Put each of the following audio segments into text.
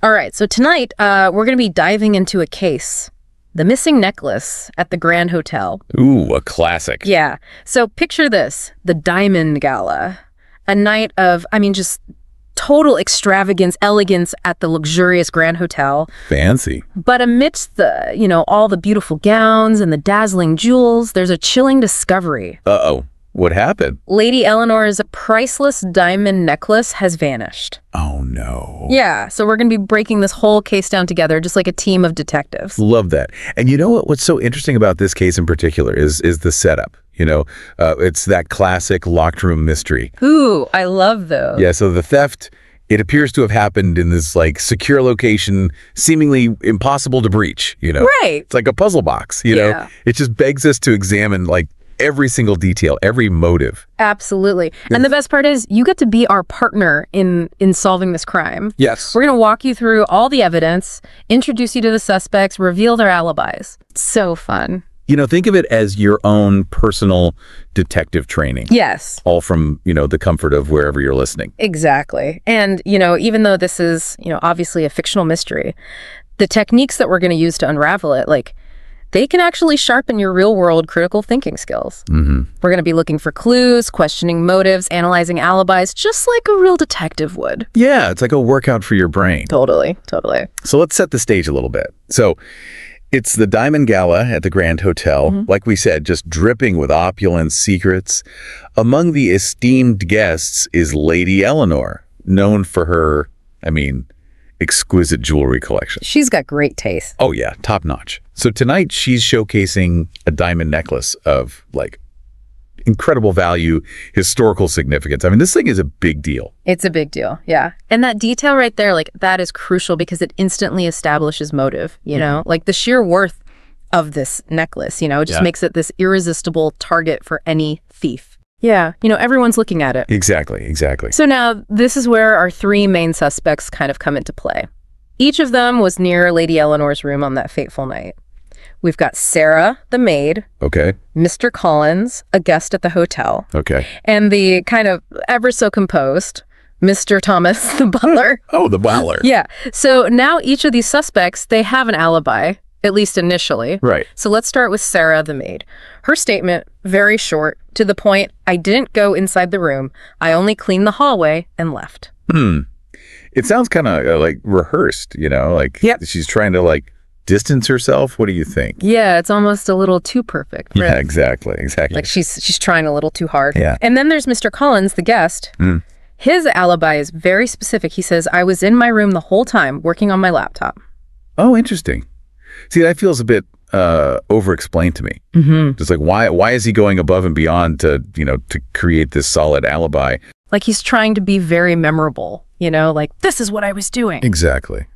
All right, so tonight we're going to be diving into a case. The missing necklace at the Grand Hotel. Ooh, a classic. Yeah. So picture this, the Diamond Gala. A night of, just total extravagance, elegance at the luxurious Grand Hotel. Fancy. But amidst the, all the beautiful gowns and the dazzling jewels, there's a chilling discovery. Uh-oh. What happened? Lady Eleanor's priceless diamond necklace has vanished. Oh, no. Yeah, so we're going to be breaking this whole case down together, just like a team of detectives. Love that. And you know what's so interesting about this case in particular is the setup. It's that classic locked room mystery. Ooh, I love those. Yeah, so the theft, it appears to have happened in this secure location, seemingly impossible to breach, Right. It's like a puzzle box, Yeah. It just begs us to examine every single detail, every motive. Absolutely. And the best part is you get to be our partner in solving this crime. Yes. We're going to walk you through all the evidence, introduce you to the suspects, reveal their alibis. So fun. Think of it as your own personal detective training. Yes. All from, the comfort of wherever you're listening. Exactly. And, even though this is, obviously a fictional mystery, the techniques that we're going to use to unravel it, they can actually sharpen your real-world critical thinking skills. Mm-hmm. We're going to be looking for clues, questioning motives, analyzing alibis, just like a real detective would. Yeah, it's like a workout for your brain. Totally. So let's set the stage a little bit. So it's the Diamond Gala at the Grand Hotel. Mm-hmm. Like we said, just dripping with opulence secrets. Among the esteemed guests is Lady Eleanor, known for her, exquisite jewelry collection. She's got great taste. Oh yeah, top notch. So tonight she's showcasing a diamond necklace of incredible value, historical significance. This thing is a big deal. It's a big deal, yeah. And that detail right there, that is crucial because it instantly establishes motive, the sheer worth of this necklace, it just makes it this irresistible target for any thief. Yeah, everyone's looking at it. Exactly. So now, this is where our three main suspects kind of come into play. Each of them was near Lady Eleanor's room on that fateful night. We've got Sarah, the maid. Okay. Mr. Collins, a guest at the hotel. Okay. And the kind of ever so composed Mr. Thomas, the butler. Oh, the butler. Yeah. So now each of these suspects, they have an alibi, at least initially. Right. So let's start with Sarah, the maid. Her statement, very short, to the point, I didn't go inside the room. I only cleaned the hallway and left. It sounds kind of rehearsed, Yep. She's trying to distance herself. What do you think? Yeah, it's almost a little too perfect. Yeah, exactly. She's trying a little too hard. Yeah. And then there's Mr. Collins, the guest. His alibi is very specific. He says, I was in my room the whole time working on my laptop. Oh, interesting. See, that feels a bit over-explained to me. Mm-hmm. Just why is he going above and beyond to create this solid alibi? He's trying to be very memorable, this is what I was doing. Exactly.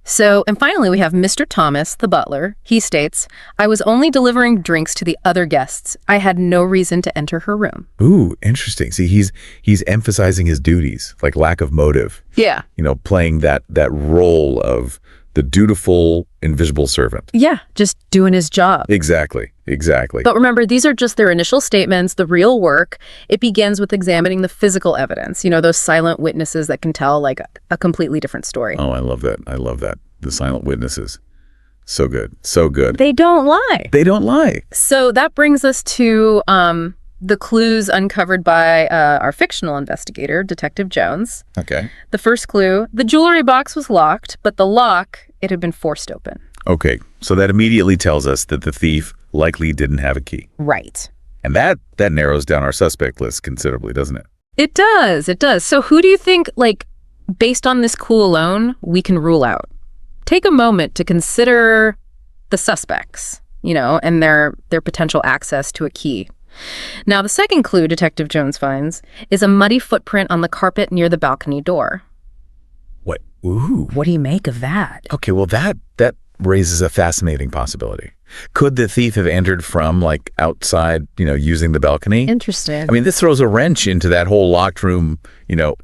So, and finally, we have Mr. Thomas, the butler. He states, I was only delivering drinks to the other guests. I had no reason to enter her room. Ooh, interesting. See, he's emphasizing his duties, lack of motive. Yeah. Playing that role of the dutiful, invisible servant. Yeah, just doing his job. Exactly. But remember, these are just their initial statements, the real work. It begins with examining the physical evidence, those silent witnesses that can tell a completely different story. Oh, I love that. The silent witnesses. So good. They don't lie. So that brings us to the clues uncovered by our fictional investigator, Detective Jones. Okay. The first clue, the jewelry box was locked, but the lock, it had been forced open. Okay, so that immediately tells us that the thief likely didn't have a key. Right. And that narrows down our suspect list considerably, doesn't it? It does. So who do you think, based on this clue alone, we can rule out? Take a moment to consider the suspects, and their potential access to a key. Now, the second clue Detective Jones finds is a muddy footprint on the carpet near the balcony door. What? Ooh. What do you make of that? Okay, well, that raises a fascinating possibility. Could the thief have entered from outside, using the balcony? Interesting. This throws a wrench into that whole locked room,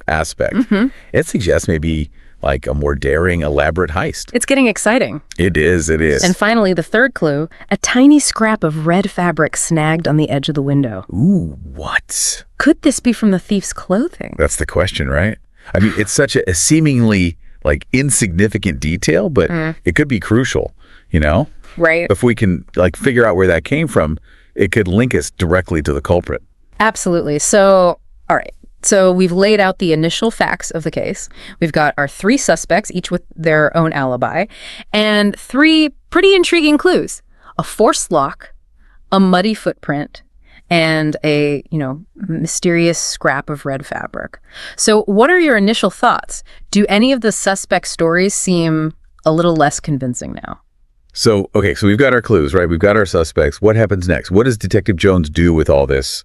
aspect. Mm-hmm. It suggests maybe a more daring, elaborate heist. It's getting exciting. It is. And finally, the third clue, a tiny scrap of red fabric snagged on the edge of the window. Ooh, what? Could this be from the thief's clothing? That's the question, right? It's such a seemingly like insignificant detail, but it could be crucial, you know? Right. If we can like figure out where that came from, it could link us directly to the culprit. Absolutely. So, all right. So we've laid out the initial facts of the case. We've got our 3 suspects, each with their own alibi, and 3 pretty intriguing clues: a forced lock, a muddy footprint, and a, mysterious scrap of red fabric. So what are your initial thoughts? Do any of the suspect stories seem a little less convincing now? So, okay, so we've got our clues, right? We've got our suspects. What happens next? What does Detective Jones do with all this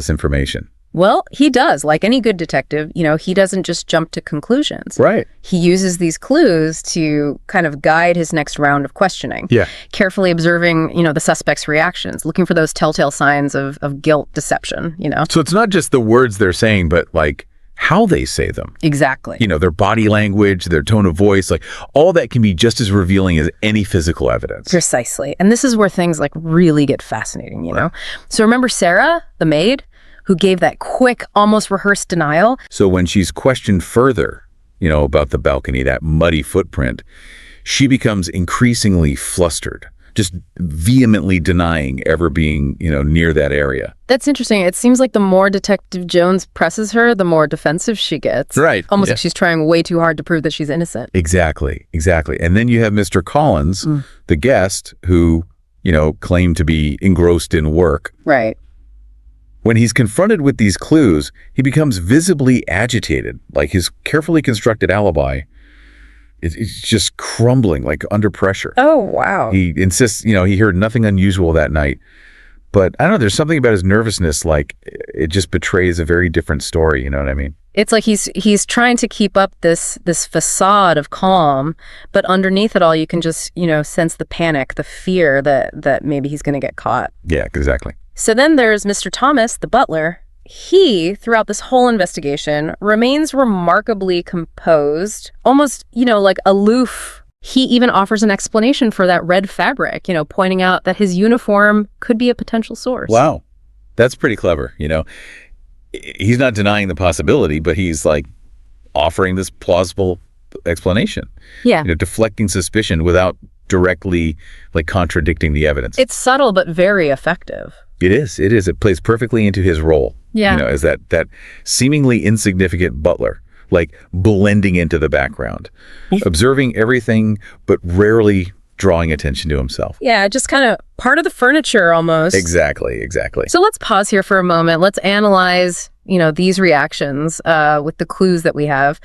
information? Well, he does. Like any good detective, he doesn't just jump to conclusions. Right. He uses these clues to kind of guide his next round of questioning. Yeah. Carefully observing, the suspect's reactions, looking for those telltale signs of guilt, deception, So it's not just the words they're saying, but like how they say them. Exactly. Their body language, their tone of voice, like all that can be just as revealing as any physical evidence. Precisely. And this is where things like really get fascinating, know? So remember Sarah, the maid, who gave that quick, almost rehearsed denial? So when she's questioned further, about the balcony, that muddy footprint, she becomes increasingly flustered, just vehemently denying ever being, near that area. That's interesting. It seems like the more Detective Jones presses her, the more defensive she gets. Right. Almost like she's trying way too hard to prove that she's innocent. Exactly. And then you have Mr. Collins, the guest, who, claimed to be engrossed in work. Right. When he's confronted with these clues, he becomes visibly agitated, like his carefully constructed alibi it's just crumbling, like under pressure. Oh, wow. He insists, he heard nothing unusual that night. But I don't know, there's something about his nervousness, like it just betrays a very different story, you know what I mean? It's like he's trying to keep up this facade of calm, but underneath it all, you can just, sense the panic, the fear that maybe he's going to get caught. Yeah, exactly. So then there's Mr. Thomas, the butler. He, throughout this whole investigation, remains remarkably composed, almost, like aloof. He even offers an explanation for that red fabric, pointing out that his uniform could be a potential source. Wow. That's pretty clever, He's not denying the possibility, but he's like offering this plausible explanation. Yeah. Deflecting suspicion without directly like contradicting the evidence. It's subtle but very effective. It is. It plays perfectly into his role. Yeah. As that seemingly insignificant butler, like blending into the background, observing everything, but rarely drawing attention to himself. Yeah, just kind of part of the furniture almost. Exactly. So let's pause here for a moment. Let's analyze, these reactions with the clues that we have.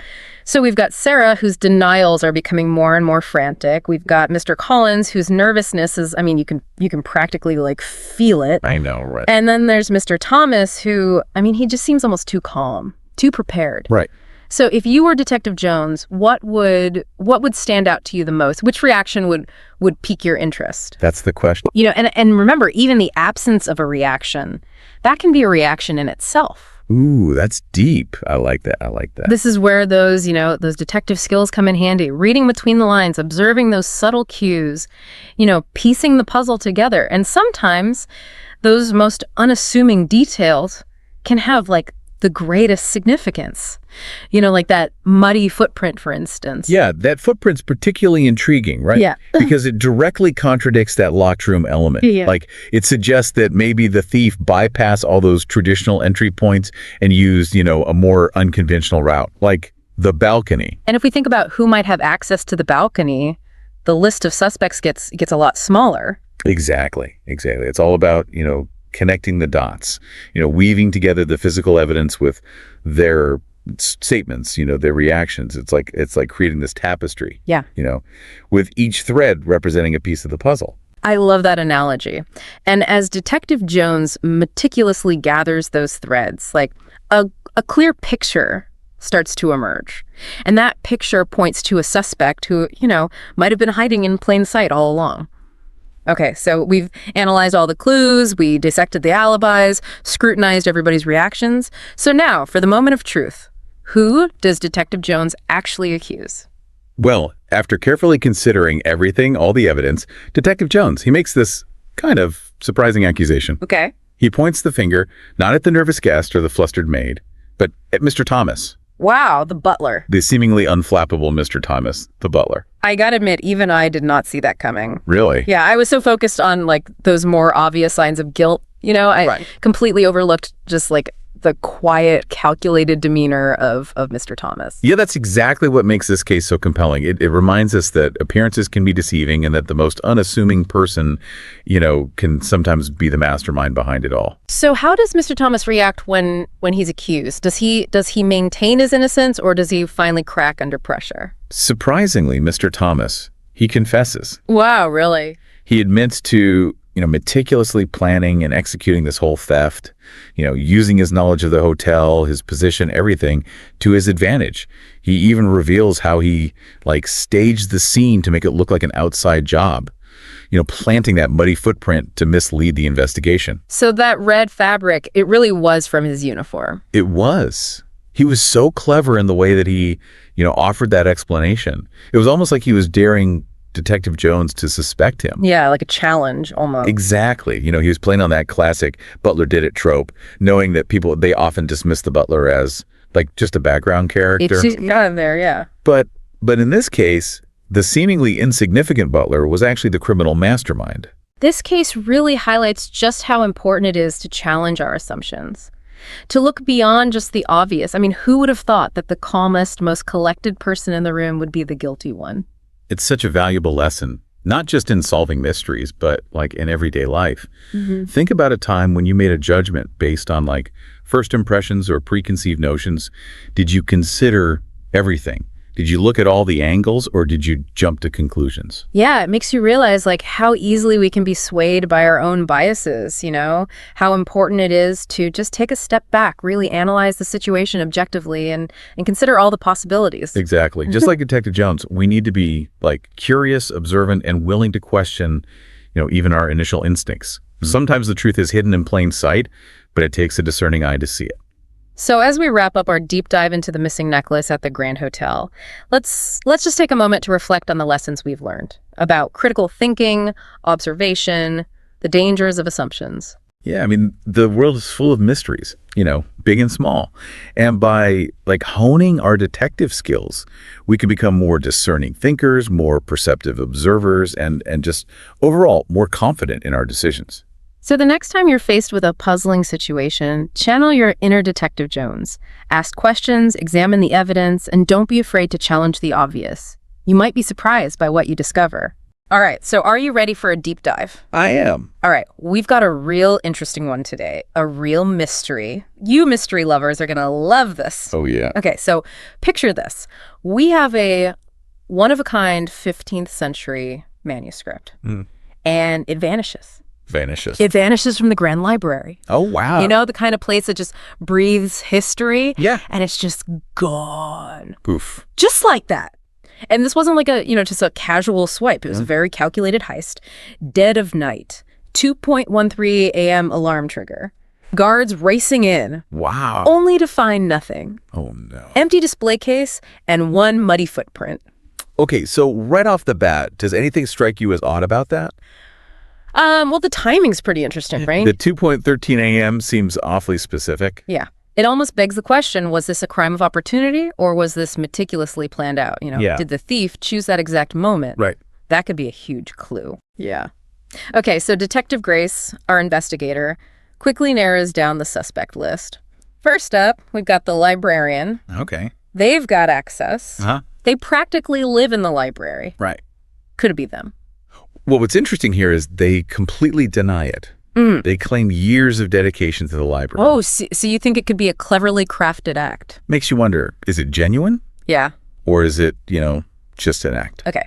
So we've got Sarah, whose denials are becoming more and more frantic. We've got Mr. Collins, whose nervousness is, you can practically like feel it. I know, right. And then there's Mr. Thomas, who, he just seems almost too calm, too prepared. Right. So if you were Detective Jones, what would stand out to you the most? Which reaction would pique your interest? That's the question. And remember, even the absence of a reaction, that can be a reaction in itself. Ooh, that's deep. I like that. This is where those detective skills come in handy. Reading between the lines, observing those subtle cues, piecing the puzzle together. And sometimes those most unassuming details can have like the greatest significance. Like that muddy footprint, for instance. Yeah, that footprint's particularly intriguing, right? Yeah. Because it directly contradicts that locked room element. Yeah. Like, it suggests that maybe the thief bypassed all those traditional entry points and used, a more unconventional route, like the balcony. And if we think about who might have access to the balcony, the list of suspects gets a lot smaller. Exactly. It's all about, connecting the dots, weaving together the physical evidence with their statements, their reactions. It's like creating this tapestry. Yeah. With each thread representing a piece of the puzzle. I love that analogy. And as Detective Jones meticulously gathers those threads, like a clear picture starts to emerge. And that picture points to a suspect who, might have been hiding in plain sight all along. Okay, so we've analyzed all the clues, we dissected the alibis, scrutinized everybody's reactions. So now, for the moment of truth, who does Detective Jones actually accuse? Well, after carefully considering everything, all the evidence, Detective Jones, he makes this kind of surprising accusation. Okay. He points the finger not at the nervous guest or the flustered maid, but at Mr. Thomas, Wow, the butler. The seemingly unflappable Mr. Thomas, the butler. I gotta admit, even I did not see that coming. Really? Yeah, I was so focused on like those more obvious signs of guilt. I completely overlooked just like the quiet, calculated demeanor of Mr. Thomas. Yeah, that's exactly what makes this case so compelling. It reminds us that appearances can be deceiving and that the most unassuming person, can sometimes be the mastermind behind it all. So how does Mr. Thomas react when he's accused? Does he maintain his innocence, or does he finally crack under pressure? Surprisingly, Mr. Thomas, he confesses. Wow, really? He admits to meticulously planning and executing this whole theft, using his knowledge of the hotel, his position, everything to his advantage. He even reveals how he staged the scene to make it look like an outside job, planting that muddy footprint to mislead the investigation. So that red fabric, it really was from his uniform. It was. He was so clever in the way that he, offered that explanation. It was almost like he was daring Detective Jones to suspect him. Yeah, like a challenge almost. Exactly. He was playing on that classic butler did it trope, knowing that they often dismiss the butler as just a background character. It's got him there, yeah. But in this case, the seemingly insignificant butler was actually the criminal mastermind. This case really highlights just how important it is to challenge our assumptions. To look beyond just the obvious. I mean, who would have thought that the calmest, most collected person in the room would be the guilty one? It's such a valuable lesson, not just in solving mysteries, but in everyday life. Mm-hmm. Think about a time when you made a judgment based on first impressions or preconceived notions. Did you consider everything? Did you look at all the angles, or did you jump to conclusions? Yeah, it makes you realize how easily we can be swayed by our own biases, how important it is to just take a step back, really analyze the situation objectively and consider all the possibilities. Exactly. Just like Detective Jones, we need to be curious, observant, and willing to question, even our initial instincts. Sometimes the truth is hidden in plain sight, but it takes a discerning eye to see it. So as we wrap up our deep dive into the missing necklace at the Grand Hotel, let's just take a moment to reflect on the lessons we've learned about critical thinking, observation, the dangers of assumptions. Yeah, I mean, the world is full of mysteries, big and small. And by honing our detective skills, we can become more discerning thinkers, more perceptive observers, and just overall more confident in our decisions. So the next time you're faced with a puzzling situation, channel your inner Detective Jones. Ask questions, examine the evidence, and don't be afraid to challenge the obvious. You might be surprised by what you discover. All right, so are you ready for a deep dive? I am. All right, we've got a real interesting one today, a real mystery. You mystery lovers are going to love this. Oh, yeah. Okay, so picture this. We have a one-of-a-kind 15th century manuscript, and it vanishes. It vanishes from the Grand Library. Oh, wow. The kind of place that just breathes history. Yeah. And it's just gone. Poof. Just like that. And this wasn't just a casual swipe. It was a very calculated heist. Dead of night. 2:13 a.m. alarm trigger. Guards racing in. Wow. Only to find nothing. Oh, no. Empty display case and one muddy footprint. Okay, so right off the bat, does anything strike you as odd about that? Well, the timing's pretty interesting, right? The 2:13 a.m. seems awfully specific. Yeah. It almost begs the question, was this a crime of opportunity, or was this meticulously planned out? Did the thief choose that exact moment? Right. That could be a huge clue. Yeah. Okay, so Detective Grace, our investigator, quickly narrows down the suspect list. First up, we've got the librarian. Okay. They've got access. Uh-huh. They practically live in the library. Right. Could it be them? Well, what's interesting here is they completely deny it. They claim years of dedication to the library. Oh, so you think it could be a cleverly crafted act? Makes you wonder, is it genuine? Yeah. Or is it, just an act? Okay.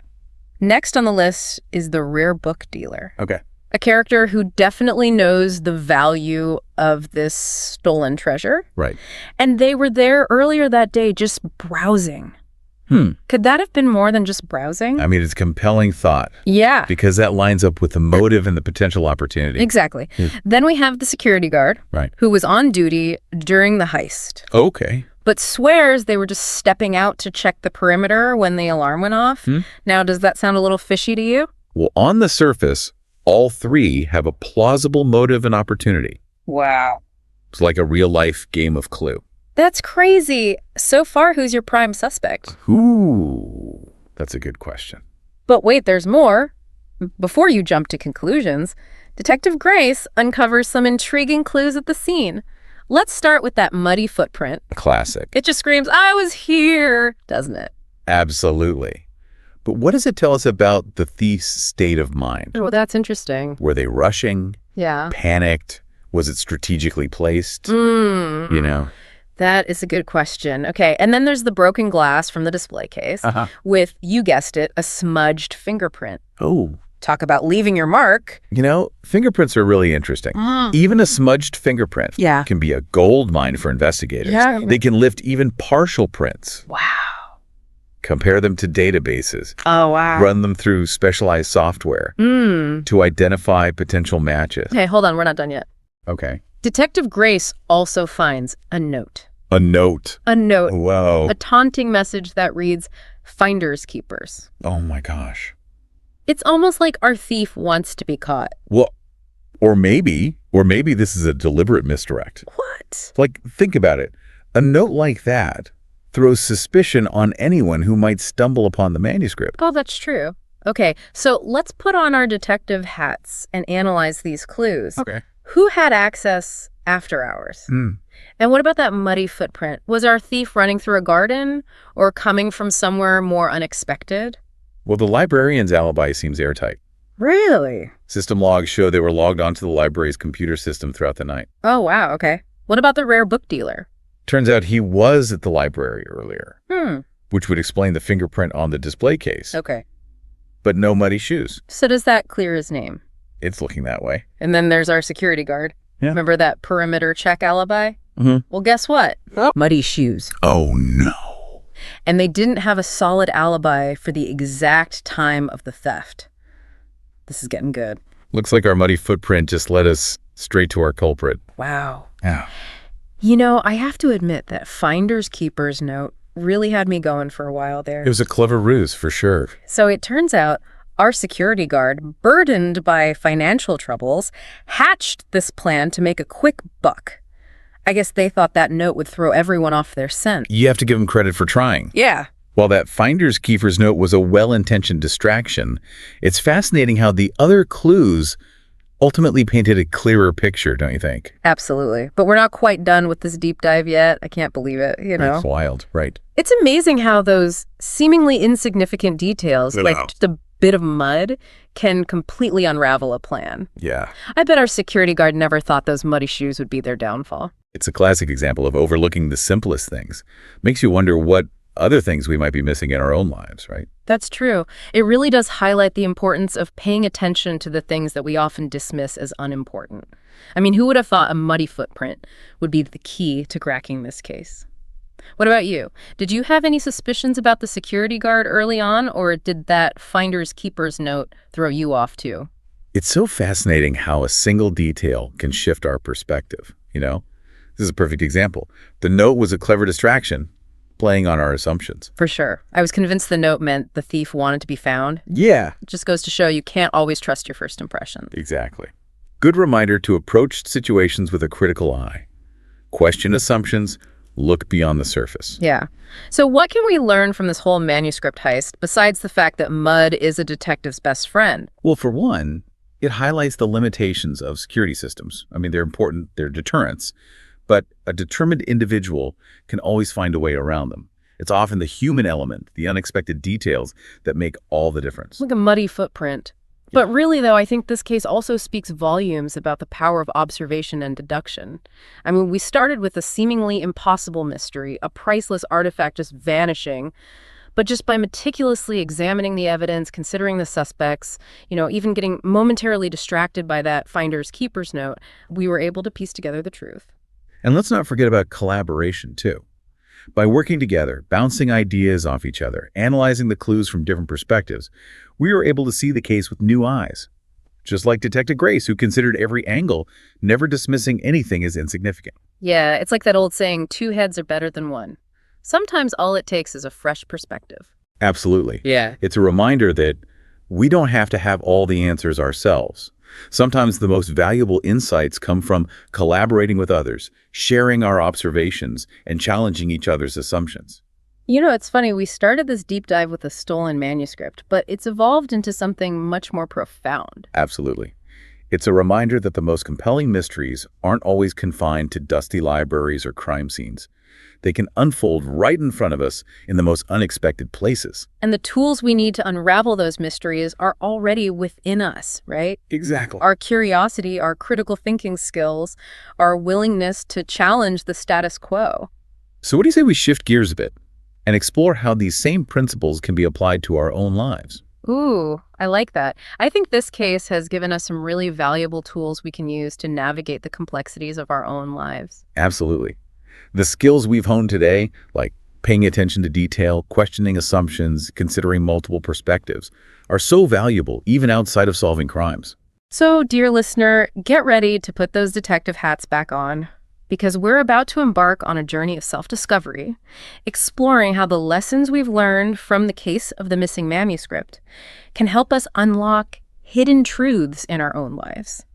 Next on the list is the rare book dealer. Okay. A character who definitely knows the value of this stolen treasure. Right. And they were there earlier that day just browsing. Could that have been more than just browsing? I mean, it's a compelling thought. Yeah. Because that lines up with the motive and the potential opportunity. Exactly. Then we have the security guard. Right. Who was on duty during the heist. Okay. But swears they were just stepping out to check the perimeter when the alarm went off. Now, does that sound a little fishy to you? Well, on the surface, all three have a plausible motive and opportunity. Wow. It's like a real-life game of Clue. That's crazy. So far, who's your prime suspect? Ooh, that's a good question. But wait, there's more. Before you jump to conclusions, Detective Grace uncovers some intriguing clues at the scene. Let's start with that muddy footprint. Classic. It just screams, "I was here," doesn't it? Absolutely. But what does it tell us about the thief's state of mind? Well, that's interesting. Were they rushing? Yeah. Panicked? Was it strategically placed? Mm. You know? That is a good question. Okay, and then there's the broken glass from the display case with, you guessed it, a smudged fingerprint. Oh. Talk about leaving your mark. You know, fingerprints are really interesting. Even a smudged fingerprint can be a gold mine for investigators. Yeah. They can lift even partial prints. Wow. Compare them to databases. Oh, wow. Run them through specialized software to identify potential matches. Okay, hold on, we're not done yet. Okay. Detective Grace also finds a note. A note. A note. Whoa. A taunting message that reads, "Finders keepers." Oh my gosh. It's almost like our thief wants to be caught. Well, or maybe this is a deliberate misdirect. What? Like, think about it. A note like that throws suspicion on anyone who might stumble upon the manuscript. Oh, that's true. Okay, so let's put on our detective hats and analyze these clues. Okay. Who had access after hours? And what about that muddy footprint? Was our thief running through a garden or coming from somewhere more unexpected? Well, the librarian's alibi seems airtight. Really? System logs show they were logged onto the library's computer system throughout the night. Oh, wow, okay. What about the rare book dealer? Turns out he was at the library earlier, Hmm. which would explain the fingerprint on the display case. Okay. But no muddy shoes. So does that clear his name? It's looking that way. And then there's our security guard. Yeah. Remember that perimeter check alibi? Well, guess what? Muddy shoes. Oh, no. And they didn't have a solid alibi for the exact time of the theft. This is getting good. Looks like our muddy footprint just led us straight to our culprit. Wow. Yeah. You know, I have to admit that Finders Keepers note really had me going for a while there. It was a clever ruse, for sure. So it turns out our security guard, burdened by financial troubles, hatched this plan to make a quick buck. I guess they thought that note would throw everyone off their scent. You have to give him credit for trying. Yeah. While that Finders Keepers note was a well-intentioned distraction, it's fascinating how the other clues ultimately painted a clearer picture, don't you think? Absolutely. But we're not quite done with this deep dive yet. I can't believe it, you know? It's wild, right? It's amazing how those seemingly insignificant details, like just a bit of mud, can completely unravel a plan. Yeah. I bet our security guard never thought those muddy shoes would be their downfall. It's a classic example of overlooking the simplest things. Makes you wonder what other things we might be missing in our own lives, right? That's true. It really does highlight the importance of paying attention to the things that we often dismiss as unimportant. I mean, who would have thought a muddy footprint would be the key to cracking this case? What about you? Did you have any suspicions about the security guard early on, or did that Finders Keepers note throw you off too? It's so fascinating how a single detail can shift our perspective, you know? This is a perfect example. The note was a clever distraction, playing on our assumptions. For sure. I was convinced the note meant the thief wanted to be found. Yeah. It just goes to show you can't always trust your first impression. Exactly. Good reminder to approach situations with a critical eye. Question assumptions, look beyond the surface. Yeah. So what can we learn from this whole manuscript heist, besides the fact that mud is a detective's best friend? Well, for one, it highlights the limitations of security systems. I mean, they're important, they're deterrents, but a determined individual can always find a way around them. It's often the human element, the unexpected details that make all the difference. Like a muddy footprint. But really, though, I think this case also speaks volumes about the power of observation and deduction. I mean, we started with a seemingly impossible mystery, a priceless artifact just vanishing, but just by meticulously examining the evidence, considering the suspects, even getting momentarily distracted by that Finders Keepers note, we were able to piece together the truth. And let's not forget about collaboration, too. By working together, bouncing ideas off each other, analyzing the clues from different perspectives, we were able to see the case with new eyes. Just like Detective Grace, who considered every angle, never dismissing anything as insignificant. Yeah, it's like that old saying, 2 heads are better than 1. Sometimes all it takes is a fresh perspective. Absolutely. Yeah. It's a reminder that we don't have to have all the answers ourselves. Sometimes the most valuable insights come from collaborating with others, sharing our observations, and challenging each other's assumptions. You know, it's funny, we started this deep dive with a stolen manuscript, but it's evolved into something much more profound. Absolutely. It's a reminder that the most compelling mysteries aren't always confined to dusty libraries or crime scenes. They can unfold right in front of us in the most unexpected places. And the tools we need to unravel those mysteries are already within us, right? Exactly. Our curiosity, our critical thinking skills, our willingness to challenge the status quo. So what do you say we shift gears a bit and explore how these same principles can be applied to our own lives? Ooh, I like that. I think this case has given us some really valuable tools we can use to navigate the complexities of our own lives. Absolutely. The skills we've honed today, like paying attention to detail, questioning assumptions, considering multiple perspectives, are so valuable even outside of solving crimes. So, dear listener, get ready to put those detective hats back on, because we're about to embark on a journey of self-discovery, exploring how the lessons we've learned from the case of the missing manuscript can help us unlock hidden truths in our own lives.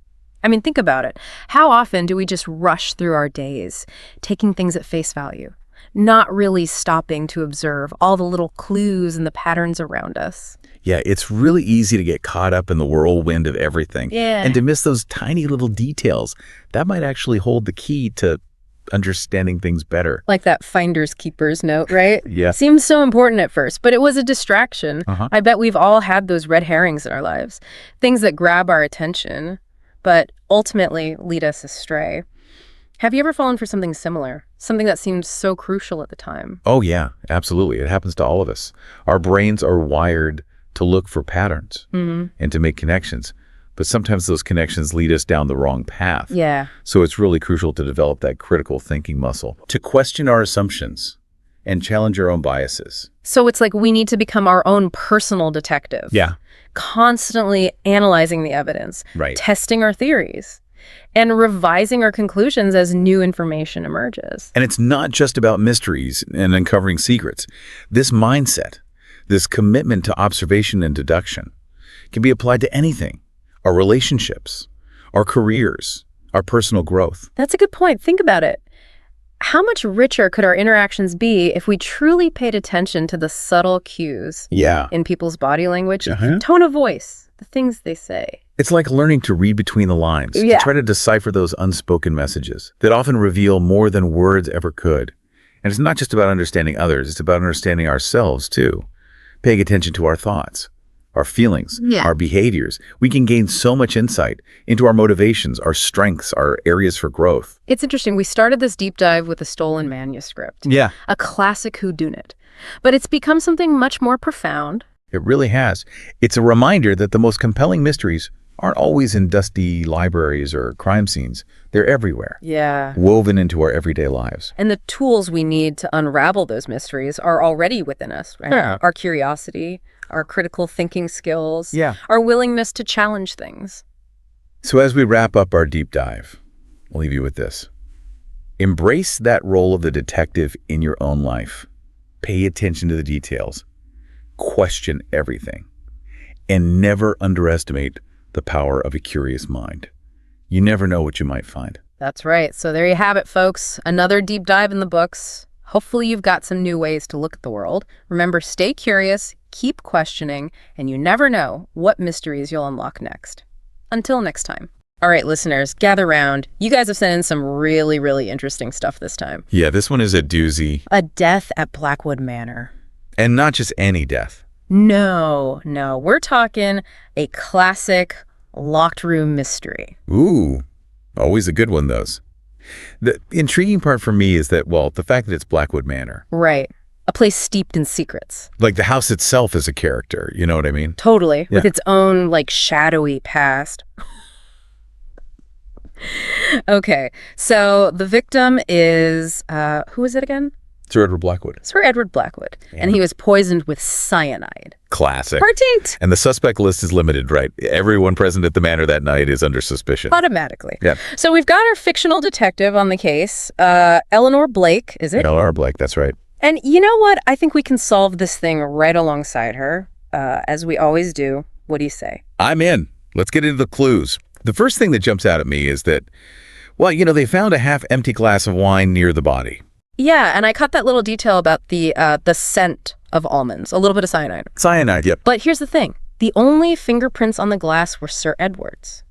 I mean, think about it. How often do we just rush through our days, taking things at face value, not really stopping to observe all the little clues and the patterns around us? Yeah, it's really easy to get caught up in the whirlwind of everything. Yeah. And to miss those tiny little details that might actually hold the key to understanding things better. Like that finder's keeper's note, right? Yeah. Seems so important at first, but it was a distraction. Uh-huh. I bet we've all had those red herrings in our lives, things that grab our attention, but ultimately lead us astray. Have you ever fallen for something similar? Something that seemed so crucial at the time? Oh, yeah, absolutely. It happens to all of us. Our brains are wired to look for patterns and to make connections. But sometimes those connections lead us down the wrong path. Yeah. So it's really crucial to develop that critical thinking muscle, to question our assumptions and challenge our own biases. So it's like we need to become our own personal detective. Yeah. Constantly analyzing the evidence, Right. testing our theories, and revising our conclusions as new information emerges. And it's not just about mysteries and uncovering secrets. This mindset, this commitment to observation and deduction, can be applied to anything. Our relationships, our careers, our personal growth. That's a good point. Think about it. How much richer could our interactions be if we truly paid attention to the subtle cues Yeah. in people's body language, Uh-huh. tone of voice, the things they say? It's like learning to read between the lines, Yeah. to try to decipher those unspoken messages that often reveal more than words ever could. And it's not just about understanding others, it's about understanding ourselves too. Paying attention to our thoughts, our feelings, Yeah. our behaviors. We can gain so much insight into our motivations, our strengths, our areas for growth. It's interesting. We started this deep dive with a stolen manuscript, Yeah. a classic whodunit. But it's become something much more profound. It really has. It's a reminder that the most compelling mysteries aren't always in dusty libraries or crime scenes. They're everywhere, Yeah. woven into our everyday lives. And the tools we need to unravel those mysteries are already within us, right? Yeah. Our curiosity, our critical thinking skills, Yeah. our willingness to challenge things. So as we wrap up our deep dive, I'll leave you with this. Embrace that role of the detective in your own life. Pay attention to the details. Question everything. And never underestimate the power of a curious mind. You never know what you might find. That's right. So there you have it, folks. Another deep dive in the books. Hopefully you've got some new ways to look at the world. Remember, stay curious, keep questioning, and you never know what mysteries you'll unlock next. Until next time. All right, listeners, gather round. You guys have sent in some really, really interesting stuff this time. Yeah, this one is a doozy. A death at Blackwood Manor. And not just any death. No. We're talking a classic locked room mystery. Ooh, always a good one, those. The intriguing part for me is that, well, the fact that it's Blackwood Manor. Right. A place steeped in secrets. Like the house itself is a character, you know what I mean? Totally. Yeah. With its own, shadowy past. Okay. So the victim is, who is it again? Sir Edward Blackwood. Sir Edward Blackwood. And he was poisoned with cyanide. Classic. Partint! And the suspect list is limited, right? Everyone present at the manor that night is under suspicion. Automatically. Yeah. So we've got our fictional detective on the case, Eleanor Blake, is it? L.R. Blake, that's right. And you know what? I think we can solve this thing right alongside her, as we always do. What do you say? I'm in. Let's get into the clues. The first thing that jumps out at me is that, well, they found a half-empty glass of wine near the body. Yeah, and I caught that little detail about the scent of almonds, a little bit of cyanide. Cyanide, yep. But here's the thing. The only fingerprints on the glass were Sir Edward's.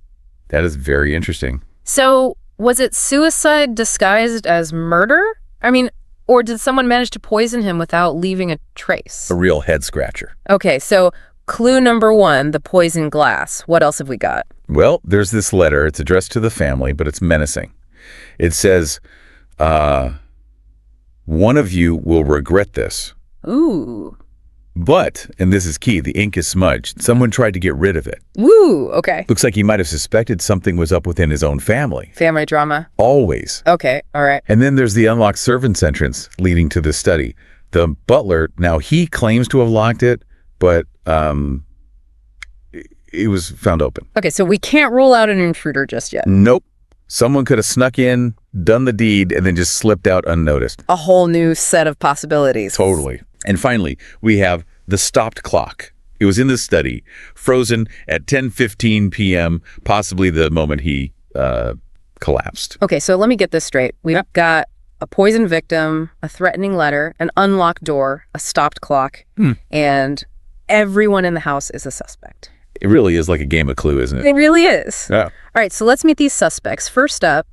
That is very interesting. So was it suicide disguised as murder? I mean, or did someone manage to poison him without leaving a trace? A real head-scratcher. Okay, so clue number 1, the poisoned glass. What else have we got? Well, there's this letter. It's addressed to the family, but it's menacing. It says, one of you will regret this. Ooh. But, and this is key, the ink is smudged. Someone tried to get rid of it. Woo, okay. Looks like he might have suspected something was up within his own family. Family drama. Always. Okay, all right. And then there's the unlocked servant's entrance leading to the study. The butler, now he claims to have locked it, but it was found open. Okay, so we can't rule out an intruder just yet. Nope. Someone could have snuck in, done the deed, and then just slipped out unnoticed. A whole new set of possibilities. Totally. And finally, we have the stopped clock. It was in the study, frozen at 10:15 p.m., possibly the moment he collapsed. Okay, so let me get this straight. We've got a poisoned victim, a threatening letter, an unlocked door, a stopped clock, and everyone in the house is a suspect. It really is like a game of Clue, isn't it? It really is. Yeah. All right, so let's meet these suspects. First up,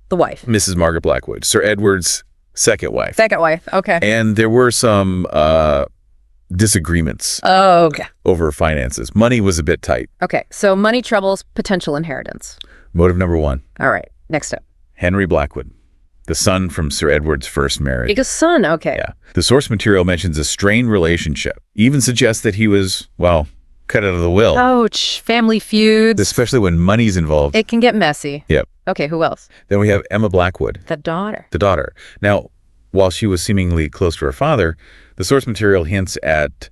the wife. Mrs. Margaret Blackwood, Sir Edward's second wife. Second wife, okay. And there were some disagreements Okay. over finances. Money was a bit tight. Okay, so money troubles, potential inheritance. Motive number 1, All right, next up. Henry Blackwood, the son from Sir Edward's first marriage. Because son, okay. Yeah. The source material mentions a strained relationship, even suggests that he was, well, cut out of the will, Ouch, family feuds. especially when money's involved. It can get messy. Yep. Okay, who else? Then we have Emma Blackwood, The daughter. the daughter. Now, while she was seemingly close to her father, the source material hints at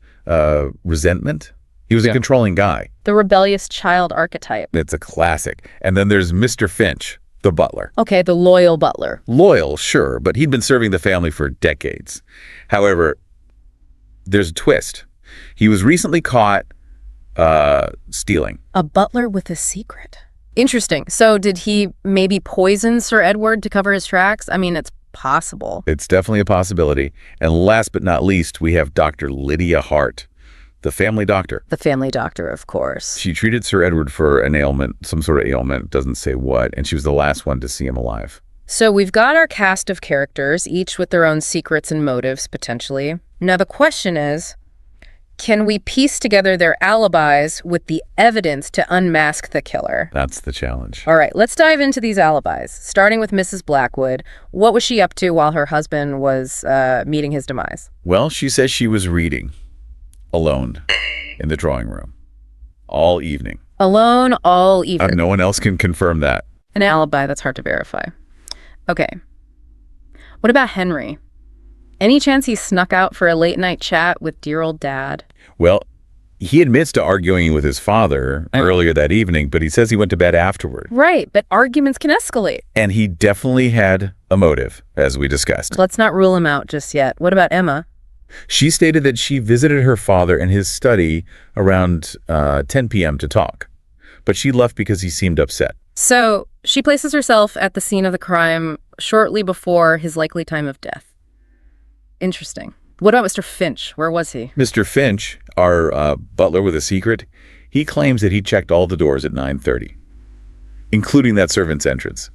resentment. He was a controlling guy. The rebellious child archetype. It's a classic. And then there's Mr. Finch, the butler. Okay, the loyal butler. Loyal, sure, but he'd been serving the family for decades. However, there's a twist. He was recently caught stealing. A butler with a secret. Interesting. So did he maybe poison Sir Edward to cover his tracks? I mean, it's possible. It's definitely a possibility. And last but not least, we have Dr. Lydia Hart, the family doctor. The family doctor, of course. She treated Sir Edward for an ailment, some sort of ailment, doesn't say what, and she was the last one to see him alive. So we've got our cast of characters, each with their own secrets and motives, potentially. Now the question is, can we piece together their alibis with the evidence to unmask the killer? That's the challenge. All right, let's dive into these alibis, starting with Mrs. Blackwood. What was she up to while her husband was meeting his demise? Well, she says she was reading alone in the drawing room all evening. Alone all evening. No one else can confirm that. An alibi that's hard to verify. Okay. What about Henry? Any chance he snuck out for a late night chat with dear old dad? Well, he admits to arguing with his father earlier that evening, but he says he went to bed afterward. Right, but arguments can escalate. And he definitely had a motive, as we discussed. Let's not rule him out just yet. What about Emma? She stated that she visited her father in his study around 10 p.m. to talk, but she left because he seemed upset. So she places herself at the scene of the crime shortly before his likely time of death. Interesting. What about Mr. Finch? Where was he? Mr. Finch, our butler with a secret, he claims that he checked all the doors at 9:30, including that servant's entrance.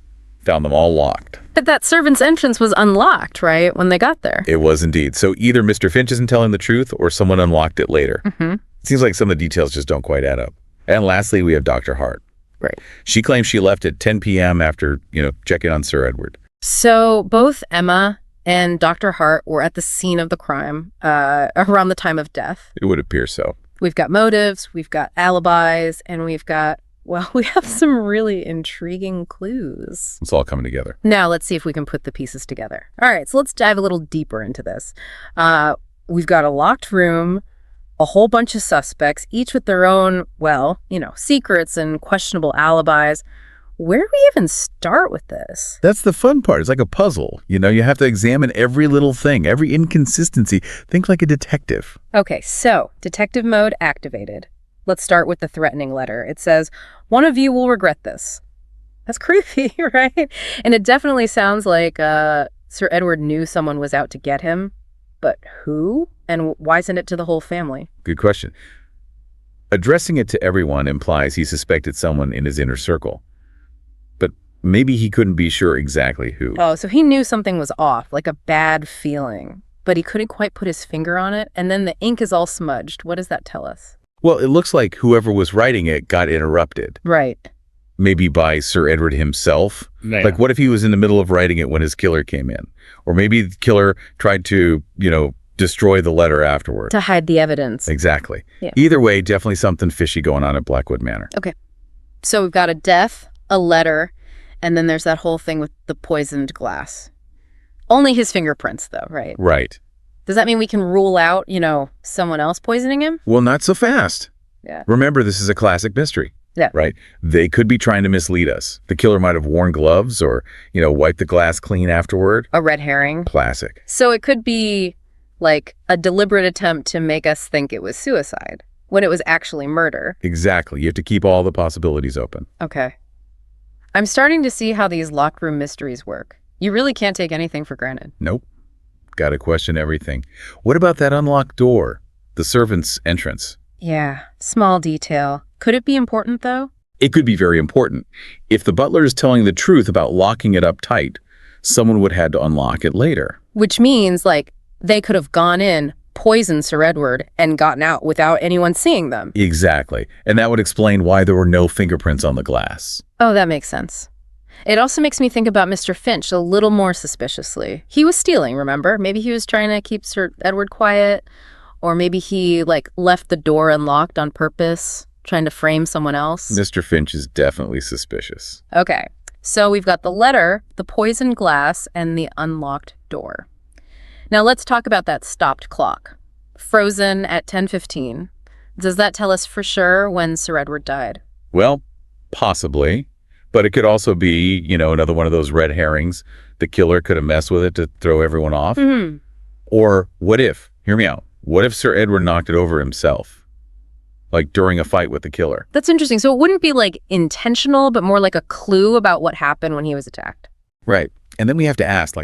Found them all locked. But that servant's entrance was unlocked, right, when they got there? It was indeed. So either Mr. Finch isn't telling the truth or someone unlocked it later. Mm-hmm. It seems like some of the details just don't quite add up. And lastly, we have Dr. Hart. Right. She claims she left at 10 p.m. after, checking on Sir Edward. So both Emma and Dr. Hart were at the scene of the crime around the time of death. It would appear so. We've got motives, we've got alibis, and we have some really intriguing clues. It's all coming together. Now let's see if we can put the pieces together. All right, so let's dive a little deeper into this. We've got a locked room, a whole bunch of suspects, each with their own, secrets and questionable alibis. Where do we even start with this? That's the fun part. It's like a puzzle. You have to examine every little thing, every inconsistency. Think like a detective. Okay, so detective mode activated. Let's start with the threatening letter. It says, "One of you will regret this." That's creepy, right? And it definitely sounds like Sir Edward knew someone was out to get him. But who? And why send it to the whole family? Good question. Addressing it to everyone implies he suspected someone in his inner circle. But maybe he couldn't be sure exactly who. Oh, so he knew something was off, like a bad feeling. But he couldn't quite put his finger on it. And then the ink is all smudged. What does that tell us? Well, it looks like whoever was writing it got interrupted. Right. Maybe by Sir Edward himself. Yeah. Like, what if he was in the middle of writing it when his killer came in? Or maybe the killer tried to, destroy the letter afterward. To hide the evidence. Exactly. Yeah. Either way, definitely something fishy going on at Blackwood Manor. Okay. So we've got a death, a letter, and then there's that whole thing with the poisoned glass. Only his fingerprints, though, right? Right. Does that mean we can rule out, someone else poisoning him? Well, not so fast. Yeah. Remember, this is a classic mystery. Yeah. Right? They could be trying to mislead us. The killer might have worn gloves or, wiped the glass clean afterward. A red herring. Classic. So it could be like a deliberate attempt to make us think it was suicide when it was actually murder. Exactly. You have to keep all the possibilities open. Okay. I'm starting to see how these locked room mysteries work. You really can't take anything for granted. Nope. Got to question everything. What about that unlocked door? The servant's entrance? Yeah, small detail. Could it be important, though? It could be very important. If the butler is telling the truth about locking it up tight, someone would have to unlock it later. Which means, they could have gone in, poisoned Sir Edward, and gotten out without anyone seeing them. Exactly. And that would explain why there were no fingerprints on the glass. Oh, that makes sense. It also makes me think about Mr. Finch a little more suspiciously. He was stealing, remember? Maybe he was trying to keep Sir Edward quiet, or maybe he, left the door unlocked on purpose, trying to frame someone else. Mr. Finch is definitely suspicious. Okay, so we've got the letter, the poisoned glass, and the unlocked door. Now let's talk about that stopped clock. Frozen at 10:15. Does that tell us for sure when Sir Edward died? Well, possibly. But it could also be, another one of those red herrings. The killer could have messed with it to throw everyone off. Mm-hmm. Or what if, hear me out, what if Sir Edward knocked it over himself? Like during a fight with the killer? That's interesting. So it wouldn't be intentional, but more like a clue about what happened when he was attacked. Right. And then we have to ask,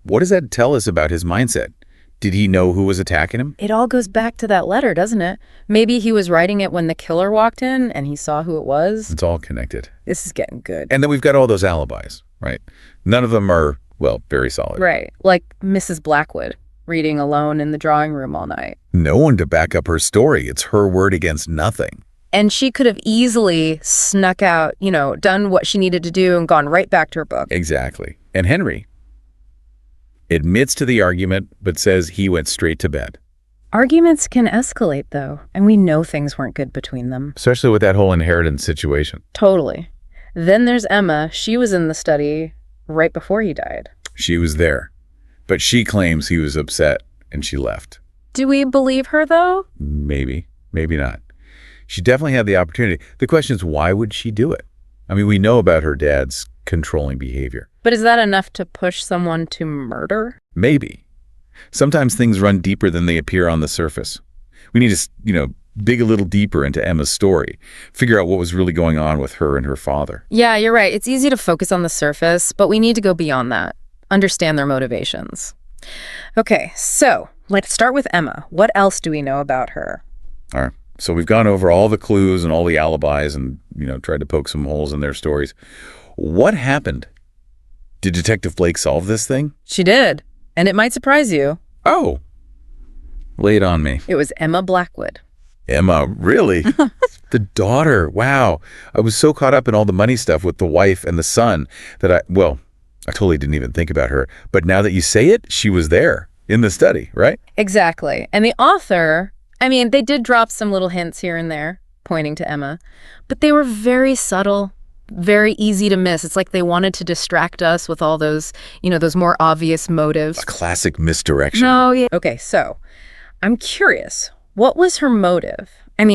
what does that tell us about his mindset? Did he know who was attacking him? It all goes back to that letter, doesn't it? Maybe he was writing it when the killer walked in and he saw who it was. It's all connected. This is getting good. And then we've got all those alibis, right? None of them are, very solid. Right. Like Mrs. Blackwood reading alone in the drawing room all night. No one to back up her story. It's her word against nothing. And she could have easily snuck out, done what she needed to do and gone right back to her book. Exactly. And Henry admits to the argument, but says he went straight to bed. Arguments can escalate, though, and we know things weren't good between them. Especially with that whole inheritance situation. Totally. Then there's Emma. She was in the study right before he died. She was there, but she claims he was upset and she left. Do we believe her, though? Maybe, maybe not. She definitely had the opportunity. The question is, why would she do it? I mean, we know about her dad's controlling behavior. But is that enough to push someone to murder? Maybe. Sometimes things run deeper than they appear on the surface. We need to, dig a little deeper into Emma's story, figure out what was really going on with her and her father. Yeah, you're right. It's easy to focus on the surface, but we need to go beyond that. Understand their motivations. Okay, so let's start with Emma. What else do we know about her? All right. So we've gone over all the clues and all the alibis and, tried to poke some holes in their stories. What happened? Did Detective Blake solve this thing? She did, and it might surprise you. Oh, lay it on me. It was Emma Blackwood. Emma, really? The daughter. Wow. I was so caught up in all the money stuff with the wife and the son that I totally didn't even think about her. But now that you say it, she was there in the study, right? Exactly. And the author, they did drop some little hints here and there pointing to Emma, but they were very subtle, very easy to miss. It's like they wanted to distract us with all those, those more obvious motives. A classic misdirection. No, yeah. Okay, so I'm curious. What was her motive?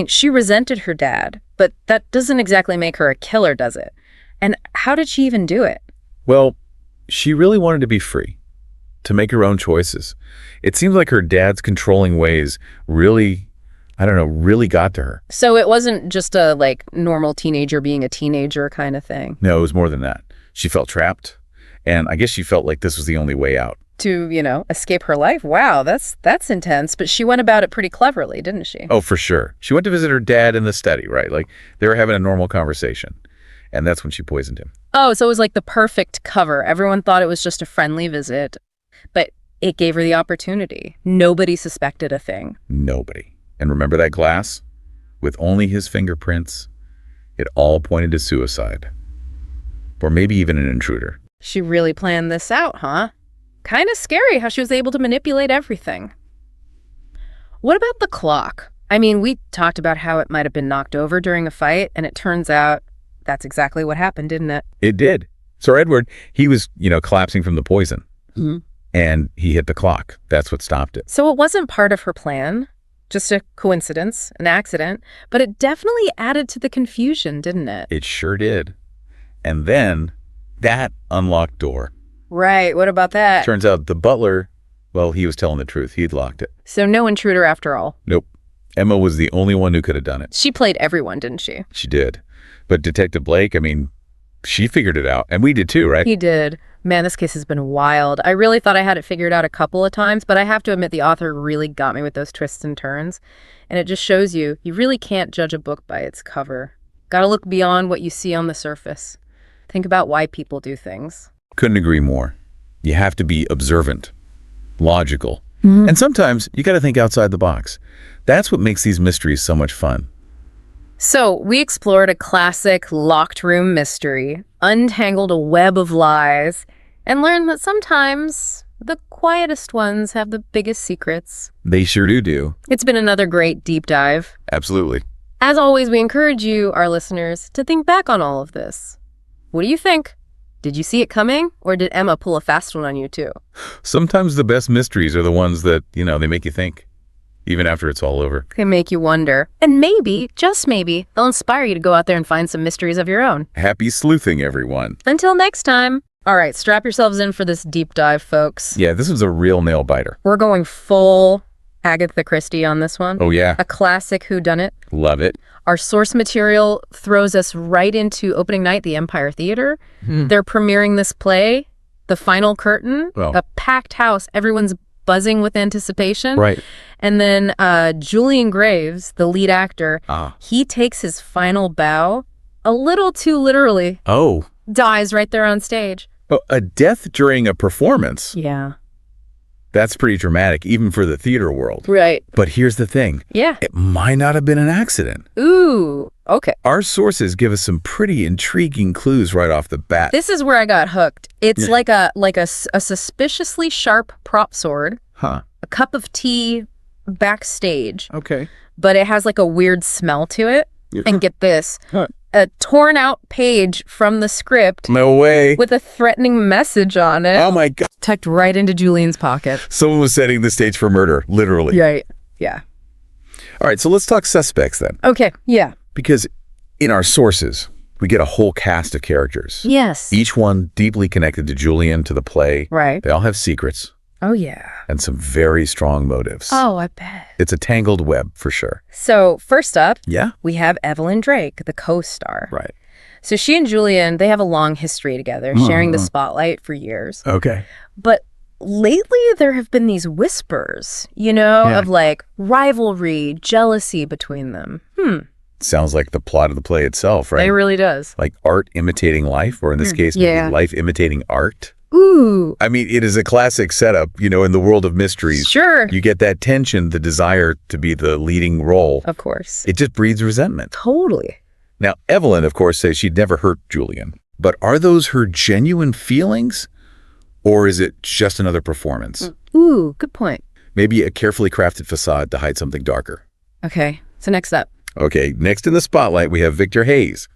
She resented her dad, but that doesn't exactly make her a killer, does it? And how did she even do it? Well, she really wanted to be free, to make her own choices. It seems like her dad's controlling ways really I don't know, really got to her. So it wasn't just a, like, normal teenager being a teenager kind of thing. No, it was more than that. She felt trapped, and I guess she felt like this was the only way out. To, escape her life? Wow, that's intense. But she went about it pretty cleverly, didn't she? Oh, for sure. She went to visit her dad in the study, right? Like, they were having a normal conversation, and that's when she poisoned him. Oh, so it was like the perfect cover. Everyone thought it was just a friendly visit, but it gave her the opportunity. Nobody suspected a thing. Nobody. And remember that glass? With only his fingerprints, it all pointed to suicide. Or maybe even an intruder. She really planned this out, huh? Kind of scary how she was able to manipulate everything. What about the clock? I mean, we talked about how it might have been knocked over during a fight, and it turns out that's exactly what happened, didn't it? It did. Sir Edward, he was, collapsing from the poison. Mm-hmm. And he hit the clock. That's what stopped it. So it wasn't part of her plan, just a coincidence, an accident, but it definitely added to the confusion, didn't it? It sure did. And then that unlocked door. Right. What about that? Turns out the butler, well, he was telling the truth. He'd locked it. So no intruder after all. Nope. Emma was the only one who could have done it. She played everyone, didn't she? She did. But Detective Blake, she figured it out. And we did too, right? He did. Man, this case has been wild. I really thought I had it figured out a couple of times, but I have to admit the author really got me with those twists and turns. And it just shows you really can't judge a book by its cover. Gotta look beyond what you see on the surface. Think about why people do things. Couldn't agree more. You have to be observant, logical, and sometimes you got to think outside the box. That's what makes these mysteries so much fun. So we explored a classic locked room mystery, untangled a web of lies, and learned that sometimes the quietest ones have the biggest secrets. They sure do. It's been another great deep dive. Absolutely. As always, we encourage you, our listeners, to think back on all of this. What do you think? Did you see it coming, or did Emma pull a fast one on you too? Sometimes the best mysteries are the ones that, they make you think, even after it's all over. They make you wonder. And maybe, just maybe, they'll inspire you to go out there and find some mysteries of your own. Happy sleuthing, everyone. Until next time. All right, strap yourselves in for this deep dive, folks. Yeah, this was a real nail biter. We're going full Agatha Christie on this one. Oh, yeah. A classic whodunit. Love it. Our source material throws us right into opening night, the Empire Theater. They're premiering this play, The Final Curtain, a packed house. Everyone's buzzing with anticipation. Right. And then Julian Graves, the lead actor, he takes his final bow a little too literally. Oh. Dies right there on stage. Oh, a death during a performance. Yeah. That's pretty dramatic, even for the theater world. Right. But here's the thing. Yeah. It might not have been an accident. Ooh, okay. Our sources give us some pretty intriguing clues right off the bat. This is where I got hooked. It's like a suspiciously sharp prop sword. Huh. A cup of tea backstage. Okay. But it has like a weird smell to it. Yeah. And get this. Huh. A torn out page from the script. No way. With a threatening message on it. Oh my God. Tucked right into Julian's pocket. Someone was setting the stage for murder, literally. Right. Yeah. All right, so let's talk suspects then. Okay. Yeah. Because in our sources, we get a whole cast of characters. Yes. Each one deeply connected to Julian, to the play. Right. They all have secrets. Oh, yeah. And some very strong motives. Oh, I bet. It's a tangled web, for sure. So, first up, Yeah? we have Evelyn Drake, the co-star. Right. So she and Julian, they have a long history together, sharing the spotlight for years. Okay. But lately, there have been these whispers, of like rivalry, jealousy between them. Sounds like the plot of the play itself, right? It really does. Like art imitating life, or in this case, maybe Yeah. life imitating art. Ooh. I mean, it is a classic setup, in the world of mysteries. Sure. You get that tension, the desire to be the leading role. Of course. It just breeds resentment. Totally. Now, Evelyn, of course, says she'd never hurt Julian. But are those her genuine feelings? Or is it just another performance? Ooh, good point. Maybe a carefully crafted facade to hide something darker. Okay. So next up. Okay, next in the spotlight, we have Victor Hayes,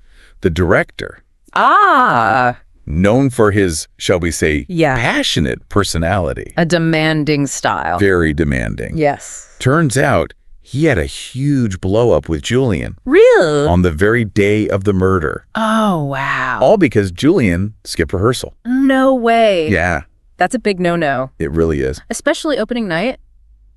the director. Ah. Known for his, shall we say, Yeah. passionate personality. A demanding style. Very demanding. Yes. Turns out he had a huge blow-up with Julian Real? on the very day of the murder. Oh, wow. All because Julian skipped rehearsal. No way. Yeah, That's a big no-no. it really is. Especially opening night.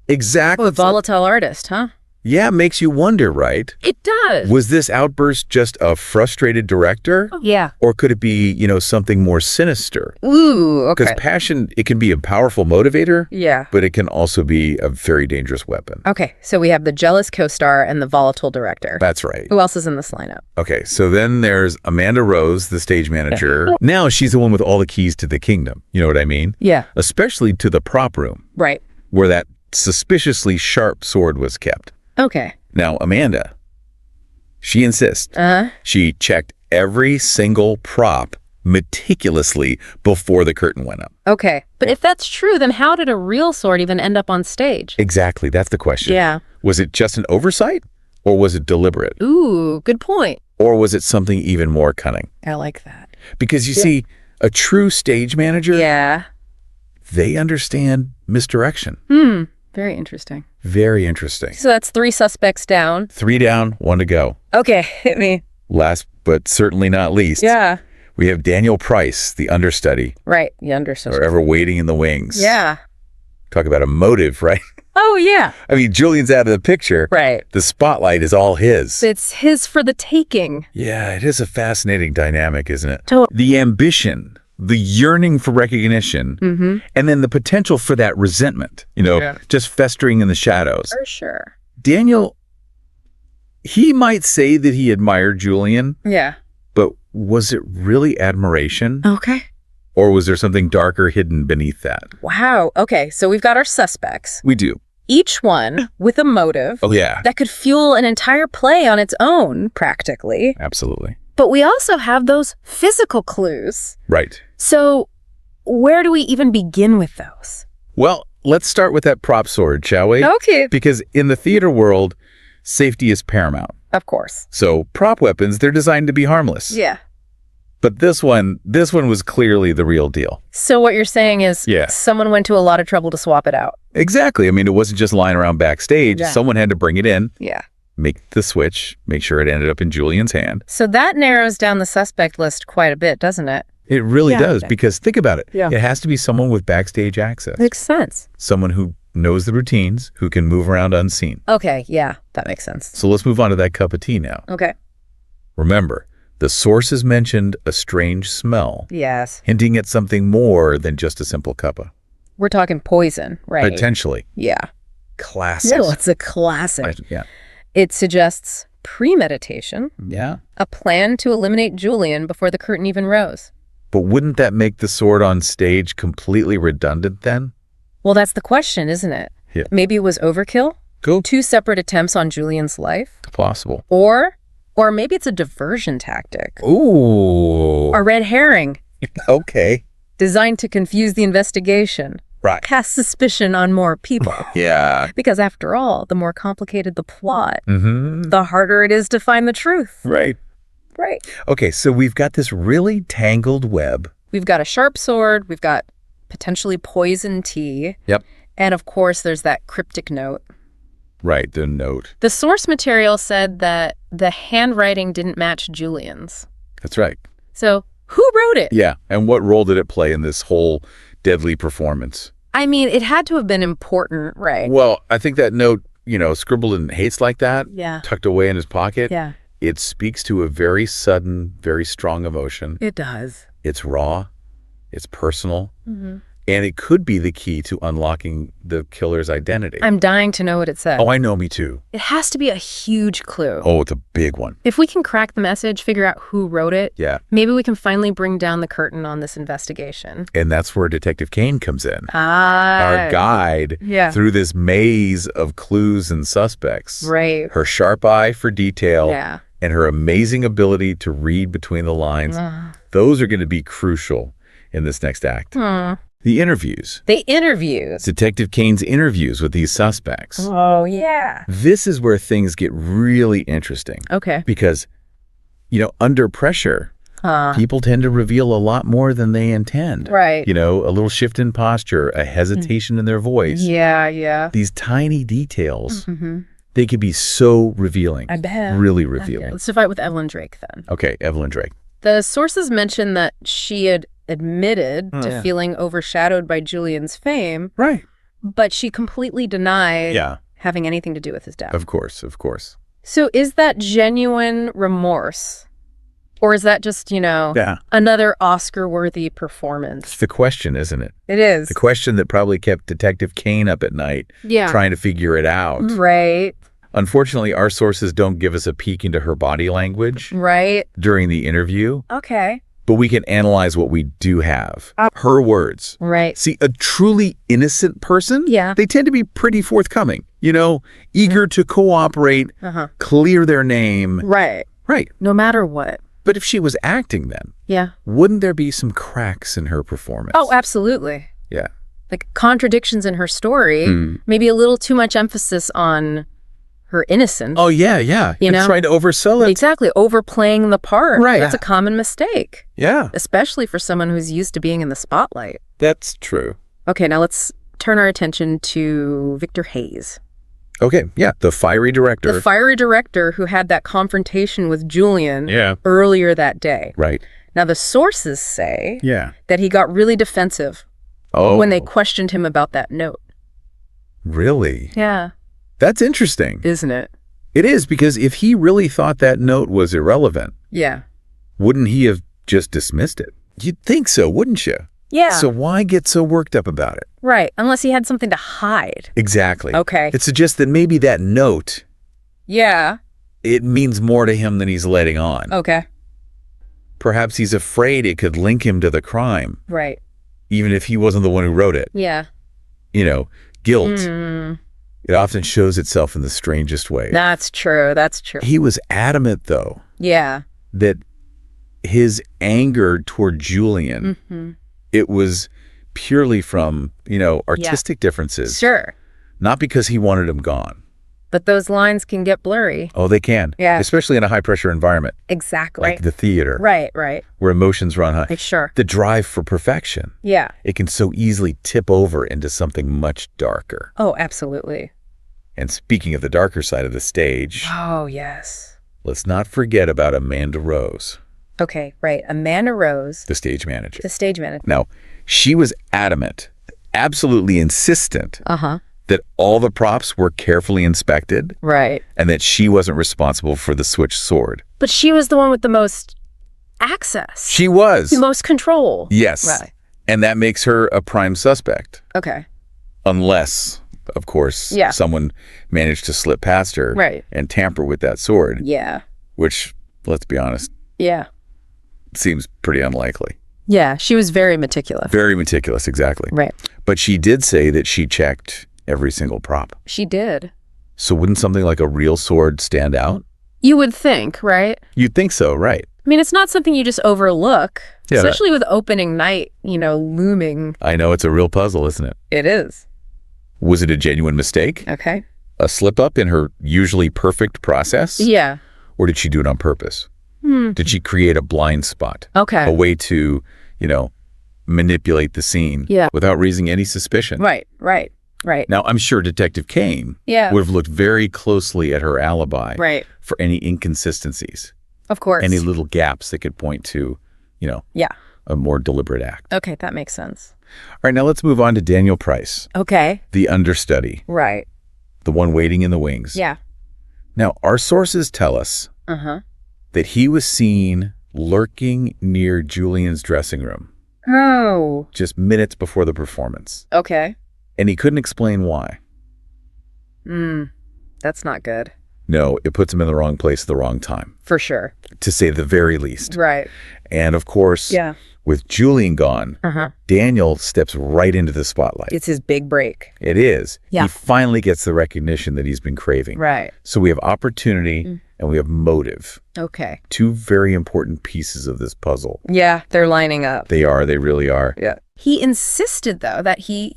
Exactly. Oh, a volatile artist, huh? Yeah, makes you wonder, right? It does. Was this outburst just a frustrated director? Yeah. Or could it be, something more sinister? Ooh, okay. Because passion, it can be a powerful motivator, Yeah. but it can also be a very dangerous weapon. Okay, so we have the jealous co-star and the volatile director. That's right. Who else is in this lineup? Okay, so then there's Amanda Rose, the stage manager. Now she's the one with all the keys to the kingdom. You know what I mean? Yeah. Especially to the prop room, Right. where that suspiciously sharp sword was kept. Okay. Now, Amanda, she insists. She checked every single prop meticulously before the curtain went up. Okay. But if that's true, then how did a real sword even end up on stage? Exactly. That's the question. Yeah. Was it just an oversight, or was it deliberate? Ooh, good point. Or was it something even more cunning? I like that. Because you see, a true stage manager, Yeah. they understand misdirection. Very interesting. Very interesting. So that's 3 suspects down. 3 down, 1 to go. Okay, hit me. Last but certainly not least, Yeah. we have Daniel Price, the understudy, Right, the understudy. forever waiting in the wings. Yeah. Talk about a motive, right? Oh, yeah. I mean, Julian's out of the picture. Right. The spotlight is all his. It's his for the taking. Yeah, it is a fascinating dynamic, isn't it? Totally. The ambition, the yearning for recognition, and then the potential for that resentment, just festering in the shadows. For sure. Daniel, he might say that he admired Julian, Yeah. but was it really admiration? Okay. Or was there something darker hidden beneath that? Wow. Okay, so we've got our suspects, We do. each one with a motive Oh, yeah. that could fuel an entire play on its own, practically. Absolutely. But we also have those physical clues. Right. So where do we even begin with those? Well, let's start with that prop sword, shall we? Okay. Because in the theater world, safety is paramount. Of course. So prop weapons, they're designed to be harmless. Yeah. But this one was clearly the real deal. So what you're saying is Yeah. someone went to a lot of trouble to swap it out. Exactly. I mean, it wasn't just lying around backstage. Yeah. Someone had to bring it in, Yeah. make the switch, make sure it ended up in Julian's hand. So that narrows down the suspect list quite a bit, doesn't it? It really Yeah. does, because think about it. Yeah. It has to be someone with backstage access. Makes sense. Someone who knows the routines, who can move around unseen. Okay, yeah, that makes sense. So let's move on to that cup of tea now. Okay. Remember, the sources mentioned a strange smell, Yes. hinting at something more than just a simple cuppa. We're talking poison, right? Potentially. Yeah. Classic. No, it's a classic. Yeah. It suggests premeditation, Yeah. a plan to eliminate Julian before the curtain even rose. But wouldn't that make the sword on stage completely redundant then? Well, that's the question, isn't it? Yeah. Maybe it was overkill? Cool. 2 separate attempts on Julian's life? Possible. Or maybe it's a diversion tactic. Ooh. A red herring Okay. designed to confuse the investigation. Right. Cast suspicion on more people. Yeah. Because after all, the more complicated the plot, Mm-hmm. the harder it is to find the truth. Right. Right. Okay, so we've got this really tangled web. We've got a sharp sword. We've got potentially poison tea. Yep. And of course, there's that cryptic note. Right, the note. The source material said that the handwriting didn't match Julian's. That's right. So who wrote it? Yeah, and what role did it play in this whole deadly performance? I mean, it had to have been important, right? Well, I think that note, scribbled in haste like that, Yeah. tucked away in his pocket, Yeah. it speaks to a very sudden, very strong emotion. It does. It's raw, it's personal, Mm-hmm. and it could be the key to unlocking the killer's identity. I'm dying to know what it said. Oh, I know, me too. It has to be a huge clue. Oh, it's a big one. If we can crack the message, figure out who wrote it, Yeah, maybe we can finally bring down the curtain on this investigation. and that's where Detective Kane comes in. Ah. Our guide Yeah. through this maze of clues and suspects. Right. Her sharp eye for detail Yeah. and her amazing ability to read between the lines, Ah. those are going to be crucial in this next act. Hmm. The interviews. The interviews. Detective Kane's interviews with these suspects. Oh, yeah. This is where things get really interesting Okay. because, under pressure, people tend to reveal a lot more than they intend. Right. A little shift in posture, a hesitation in their voice. Yeah, yeah. These tiny details, Mm-hmm. they can be so revealing. I bet. Really Okay, revealing. let's divide with Evelyn Drake then. Okay, Evelyn Drake. The sources mentioned that she had admitted to Yeah. feeling overshadowed by Julian's fame, Right. but she completely denied Yeah. having anything to do with his death. Of course, of course. So is that genuine remorse? Or is that just, another Oscar-worthy performance? It's the question, isn't it? It is. The question that probably kept Detective Kane up at night trying to figure it out. Right. Unfortunately, our sources don't give us a peek into her body language during the interview. Okay. But we can analyze what we do have. Her words. Right. See, a truly innocent person, they tend to be pretty forthcoming, eager to cooperate, clear their name. Right. Right. No matter what. But if she was acting then, wouldn't there be some cracks in her performance? Oh, absolutely. Yeah. Like contradictions in her story, maybe a little too much emphasis on her innocence. Oh, yeah. Trying to oversell it. Exactly. Overplaying the part. Right. That's a common mistake. Yeah. Especially for someone who's used to being in the spotlight. That's true. Okay, now let's turn our attention to Victor Hayes. Okay, yeah, the fiery director. The fiery director who had that confrontation with Julian earlier that day. Right. Now, the sources say Yeah. that he got really defensive when they questioned him about that note. Really? Yeah. That's interesting. Isn't it? It is, because if he really thought that note was irrelevant, wouldn't he have just dismissed it? You'd think so, wouldn't you? Yeah. So why get so worked up about it? Right, unless he had something to hide. Exactly. Okay. It suggests that maybe that note, Yeah. it means more to him than he's letting on. Okay. Perhaps he's afraid it could link him to the crime, Right. even if he wasn't the one who wrote it. Yeah. Guilt. It often shows itself in the strangest way. That's true. That's true. He was adamant, though, Yeah. that his anger toward Julian, it was purely from, artistic differences. Sure. Not because he wanted him gone. But those lines can get blurry. Oh, they can. Yeah. Especially in a high-pressure environment. Exactly. Like the theater. Right. Where emotions run high. Sure. The drive for perfection. Yeah. It can so easily tip over into something much darker. Oh, absolutely. And speaking of the darker side of the stage, Oh, yes. let's not forget about Amanda Rose, Okay, right. Amanda Rose, the stage manager. the stage manager. Now, she was adamant, absolutely insistent, that all the props were carefully inspected Right. and that she wasn't responsible for the switched sword. But she was the one with the most access. She was. The most control. Yes. Right. And that makes her a prime suspect. Okay. Unless, of course, someone managed to slip past her and tamper with that sword. Yeah. Which, let's be honest, seems pretty unlikely. Yeah, she was very meticulous. Very meticulous, exactly. Right. But she did say that she checked every single prop. She did. So wouldn't something like a real sword stand out? You would think, right? You'd think so, right? I mean, it's not something you just overlook, Yeah, especially with opening night, looming. I know, it's a real puzzle, isn't it? It is. Was it a genuine mistake? Okay. A slip-up in her usually perfect process? Yeah. Or did she do it on purpose? Did she create a blind spot? Okay. A way to, manipulate the scene without raising any suspicion? Right. Now, I'm sure Detective Kane would have looked very closely at her alibi for any inconsistencies. Of course. Any little gaps that could point to, a more deliberate act. Okay, that makes sense. All right, now let's move on to Daniel Price. Okay. The understudy. Right. The one waiting in the wings. Yeah. Now, our sources tell us that he was seen lurking near Julian's dressing room. Oh. Just minutes before the performance. Okay. And he couldn't explain why. That's not good. No, it puts him in the wrong place at the wrong time. For sure. To say the very least. Right. And of course, with Julian gone, Daniel steps right into the spotlight. It's his big break. It is. Yeah. He finally gets the recognition that he's been craving. Right. So we have opportunity and we have motive. Okay. Two very important pieces of this puzzle. Yeah, they're lining up. They are. They really are. Yeah. He insisted, though, that he,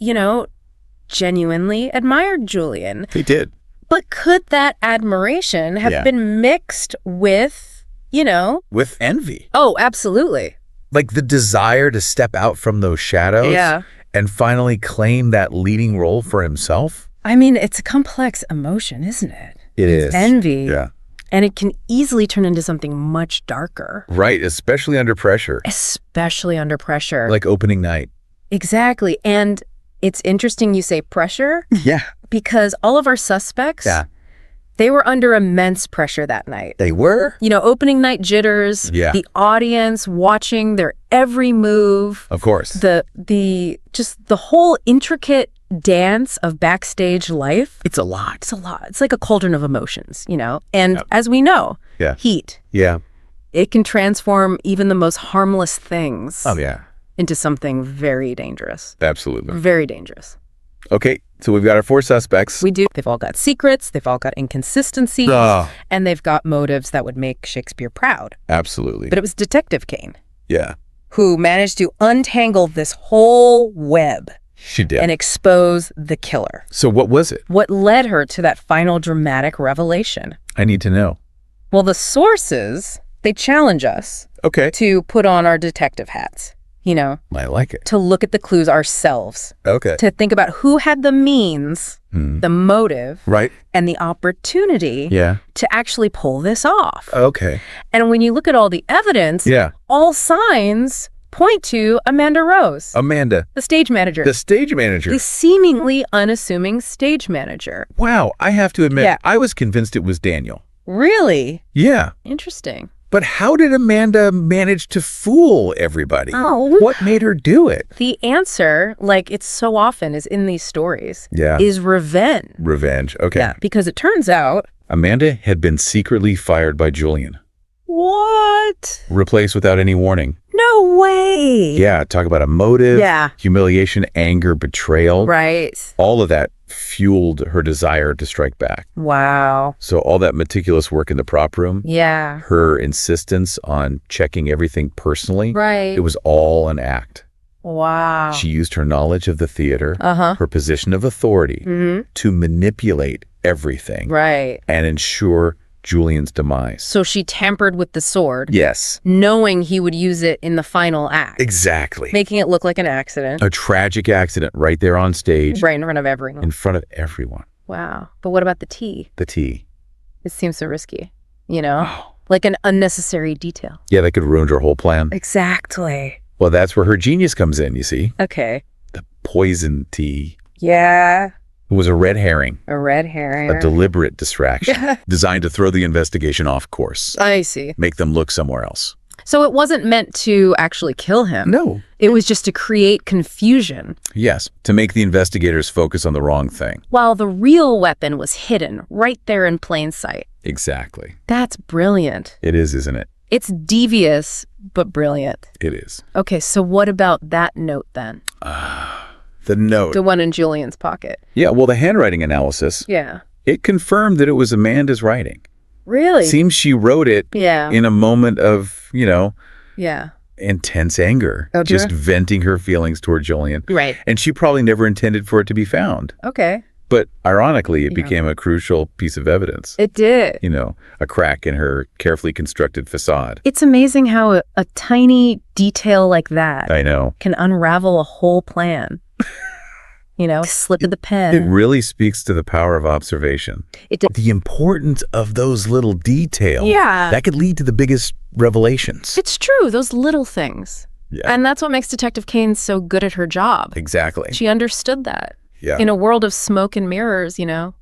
genuinely admired Julian. He did. But could that admiration have been mixed with, With envy. Oh, absolutely. Like the desire to step out from those shadows and finally claim that leading role for himself? I mean, it's a complex emotion, isn't it? It is. Envy. Yeah. And it can easily turn into something much darker. Right, especially under pressure. Especially under pressure. Like opening night. Exactly. And It's interesting you say pressure Yeah. because all of our suspects, Yeah. they were under immense pressure that night. They were? You know, opening night jitters, Yeah. the audience watching their every move, Of course. just the whole intricate dance of backstage life. It's a lot. It's a lot. It's like a cauldron of emotions, you know? And Yep. as we know, Yeah. heat, Yeah. it can transform even the most harmless things Oh, yeah. into something very dangerous. Absolutely. Very dangerous. Okay, so we've got our 4 suspects. We do. They've all got secrets, they've all got inconsistencies, Oh, and they've got motives that would make Shakespeare proud. absolutely. But it was Detective Kane Yeah, who managed to untangle this whole web she did. and expose the killer. So what was it? What led her to that final dramatic revelation? I need to know. Well, the sources, they challenge us Okay. to put on our detective hats, you know, I like it. to look at the clues ourselves, Okay. to think about who had the means, the motive, Right? and the opportunity Yeah. to actually pull this off. Okay. And when you look at all the evidence, Yeah. all signs point to Amanda Rose, Amanda, the stage manager, the stage manager. the seemingly unassuming stage manager. Wow, I have to admit, Yeah. I was convinced it was Daniel. Really? Yeah. Interesting. But how did Amanda manage to fool everybody? Oh. What made her do it? The answer, like it's so often is in these stories, Yeah. is revenge. Revenge. Okay. Yeah, because it turns out... Amanda had been secretly fired by Julian. What? Replaced without any warning. No way. Yeah, talk about a motive, Yeah. humiliation, anger, betrayal. Right. All of that fueled her desire to strike back. Wow. So all that meticulous work in the prop room, Yeah. her insistence on checking everything personally, Right. it was all an act. Wow. She used her knowledge of the theater, Uh-huh. her position of authority, Mm-hmm. to manipulate everything Right. and ensure Julian's demise. So she tampered with the sword, Yes, knowing he would use it in the final act, exactly. making it look like an accident A tragic accident right there on stage, right in front of everyone. in front of everyone. Wow. But what about the tea? The tea. It seems so risky, you know? Oh. Like an unnecessary detail. Yeah, that could ruin her whole plan. Exactly. Well, that's where her genius comes in, you see. Okay. The poison tea Yeah. was a red herring, A red herring. a deliberate distraction designed to throw the investigation off course, I see. make them look somewhere else. So it wasn't meant to actually kill him. No. It was just to create confusion, Yes, to make the investigators focus on the wrong thing. while the real weapon was hidden right there in plain sight. Exactly. That's brilliant. It is, isn't it? It's devious, but brilliant. It is. Okay, so what about that note then? The note. The one in Julian's pocket. Yeah, well, the handwriting analysis, Yeah. it confirmed that it was Amanda's writing. Really? Seems she wrote it Yeah. in a moment of, Yeah. intense anger, Okay. just venting her feelings toward Julian. Right. And she probably never intended for it to be found. Okay. But ironically, it Yeah. became a crucial piece of evidence. It did. A crack in her carefully constructed facade. It's amazing how a tiny detail like that I know. can unravel a whole plan. Slip of the It pen. really speaks to the power of observation. It did. The importance of those little details. Yeah. That could lead to the biggest revelations. It's true, those little things. Yeah. And that's what makes Detective Kane so good at her job. Exactly. She understood that. Yeah. In a world of smoke and mirrors, Illusion.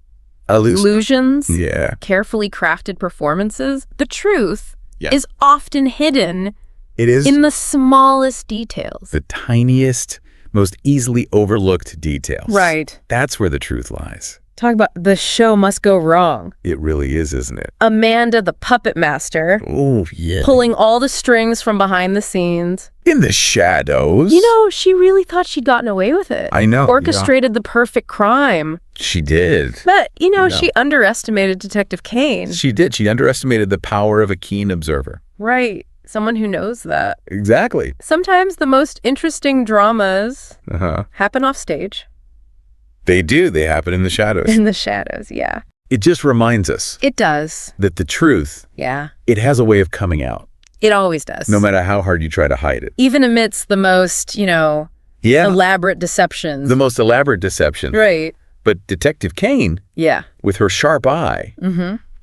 illusions, Yeah. carefully crafted performances, the truth Yeah. is often hidden It is in the smallest details. the tiniest, most easily overlooked details. Right. That's where the truth lies. Talk about the show must go wrong. It really is, isn't it? Amanda, the puppet master, Oh, yeah. pulling all the strings from behind the scenes. In the shadows. She really thought she'd gotten away with it. I know. Orchestrated the perfect crime. She did. But, she underestimated Detective Kane. She did. She underestimated the power of a keen observer. Right. Someone who knows that. Exactly. Sometimes the most interesting dramas Uh-huh. happen off stage. They do. They happen in the shadows. In the shadows, yeah. It just reminds us It does. that the truth, Yeah. it has a way of coming out, It always does. no matter how hard you try to hide it. Even amidst the most, Yeah. elaborate deceptions. The most elaborate deception. Right. But Detective Kane, Yeah. with her sharp eye,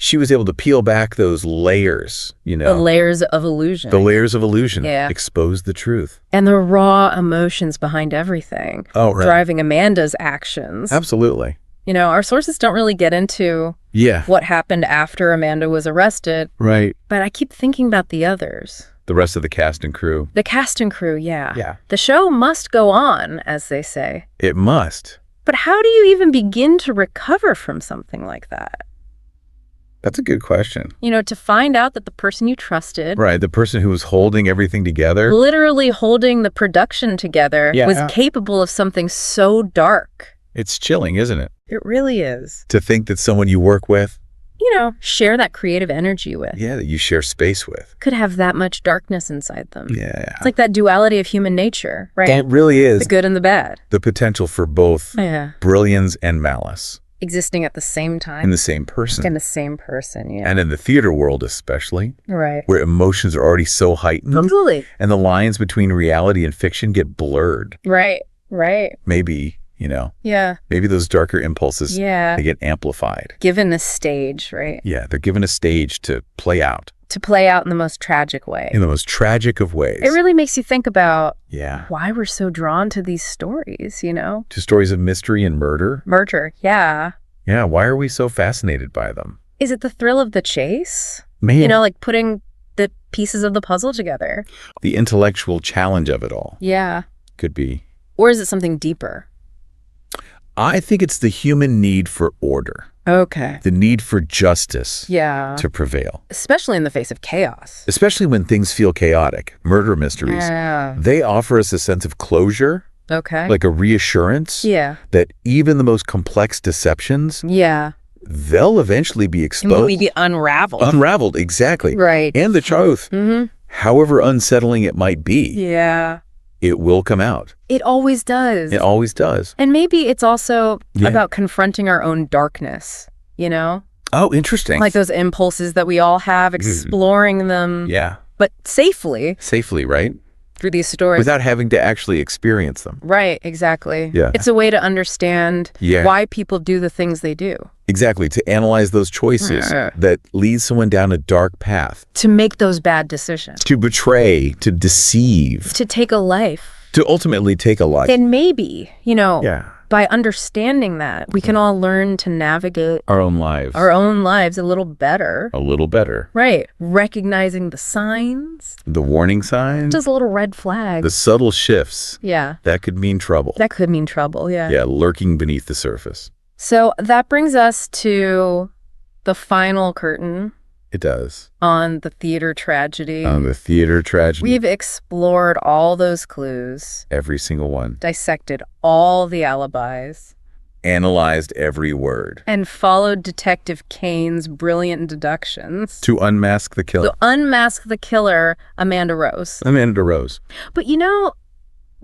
She was able to peel back those layers, The layers of illusion. the layers of illusion, Yeah. expose the truth. And the raw emotions behind everything. Oh, right. Driving Amanda's actions. Absolutely. Our sources don't really get into Yeah. what happened after Amanda was arrested, Right. but I keep thinking about the others. The rest of the cast and crew. The cast and crew, yeah. Yeah. The show must go on, as they say. It must. But how do you even begin to recover from something like that? That's a good question. To find out that the person you trusted, Right. The person who was holding everything together. literally holding the production together, Yeah. was capable of something so dark. It's chilling, isn't it? It really is. To think that someone you work with, Share that creative energy with, yeah, that you share space with. could have that much darkness inside them. Yeah. It's like that duality of human nature, right? It really is. The good and the bad. The potential for both Yeah. brilliance and malice Existing at the same time. in the same person. In the same person, yeah. And in the theater world especially, Right. where emotions are already so heightened Absolutely. and the lines between reality and fiction get blurred. Right. Maybe, Yeah. maybe those darker impulses, Yeah. they get amplified. Given a stage, right? Yeah, they're given a stage to play out To play out in the most tragic way. in the most tragic of ways. It really makes you think about Yeah. why we're so drawn to these stories, To stories of mystery and murder. Murder, yeah. Yeah, why are we so fascinated by them? Is it the thrill of the chase? Man, Like putting the pieces of the puzzle together. the intellectual challenge of it all Yeah. could be. Or is it something deeper? I think it's the human need for order, Okay. the need for justice Yeah. to prevail, Especially in the face of chaos. especially when things feel chaotic. Murder mysteries, Yeah. they offer us a sense of closure, Okay. like a reassurance Yeah. that even the most complex deceptions, Yeah. they'll eventually be exposed. Maybe unraveled. Unraveled, exactly. Right. And the truth, Mm-hmm. however unsettling it might be, Yeah. it will come out. It always does. It always does. And maybe it's also Yeah. about confronting our own darkness, Oh, interesting. Like those impulses that we all have, exploring them, Yeah. but safely Safely, right? through these stories. Without having to actually experience them. Right, exactly. Yeah. It's a way to understand Yeah. why people do the things they do, Exactly. To analyze those choices Yeah. that lead someone down a dark path. to make those bad decisions, To betray, to deceive, to take a life. to ultimately take a life. And maybe, Yeah. by understanding that, we can all learn to navigate Our own lives. our own lives a little better. A little better. Right. Recognizing the signs, The warning signs. just a little red flag. The subtle shifts. Yeah. That could mean trouble. That could mean trouble, yeah. Yeah, lurking beneath the surface. So that brings us to the final curtain It does. on the theater tragedy. On the theater tragedy. We've explored all those clues, Every single one. dissected all the alibis, Analyzed every word. and followed Detective Kane's brilliant deductions To unmask the killer. to unmask the killer, Amanda Rose. Amanda Rose. But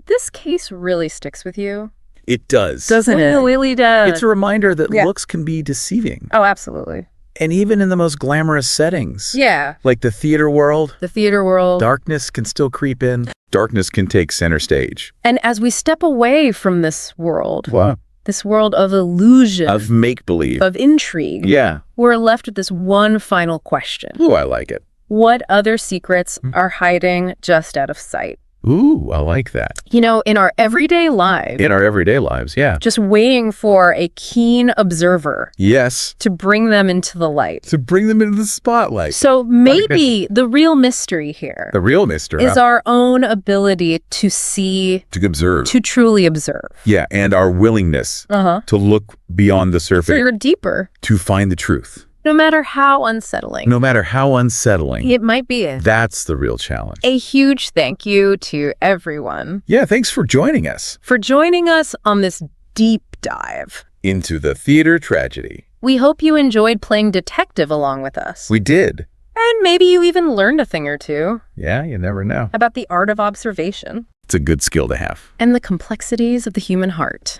this case really sticks with you. It does. Doesn't it? It really does. It's a reminder that Yeah. looks can be deceiving. Oh, absolutely. And even in the most glamorous settings, Yeah. like the theater world, The theater world. darkness can still creep in. Darkness can take center stage. And as we step away from this world, Wow. this world of illusion, Of make-believe. of intrigue, Yeah. we're left with this one final question. Ooh, I like it. What other secrets are hiding just out of sight? Ooh, I like that. In our everyday lives, In our everyday lives, yeah. just waiting for a keen observer Yes. to bring them into the light. To bring them into the spotlight. So maybe the real mystery here The real mystery. is our own ability to see, To observe. to truly observe. Yeah, and our willingness Uh-huh. to look beyond the surface So you're deeper, to find the truth. no matter how unsettling No matter how unsettling, it might be. that's the real challenge. A huge thank you to everyone Yeah, thanks for joining us for joining us on this deep dive. into the theater tragedy. We hope you enjoyed playing detective along with us. We did. And maybe you even learned a thing or two Yeah, you never know. about the art of observation It's a good skill to have. and the complexities of the human heart.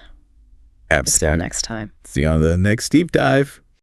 Until Absolutely. next time. See you on the next deep dive.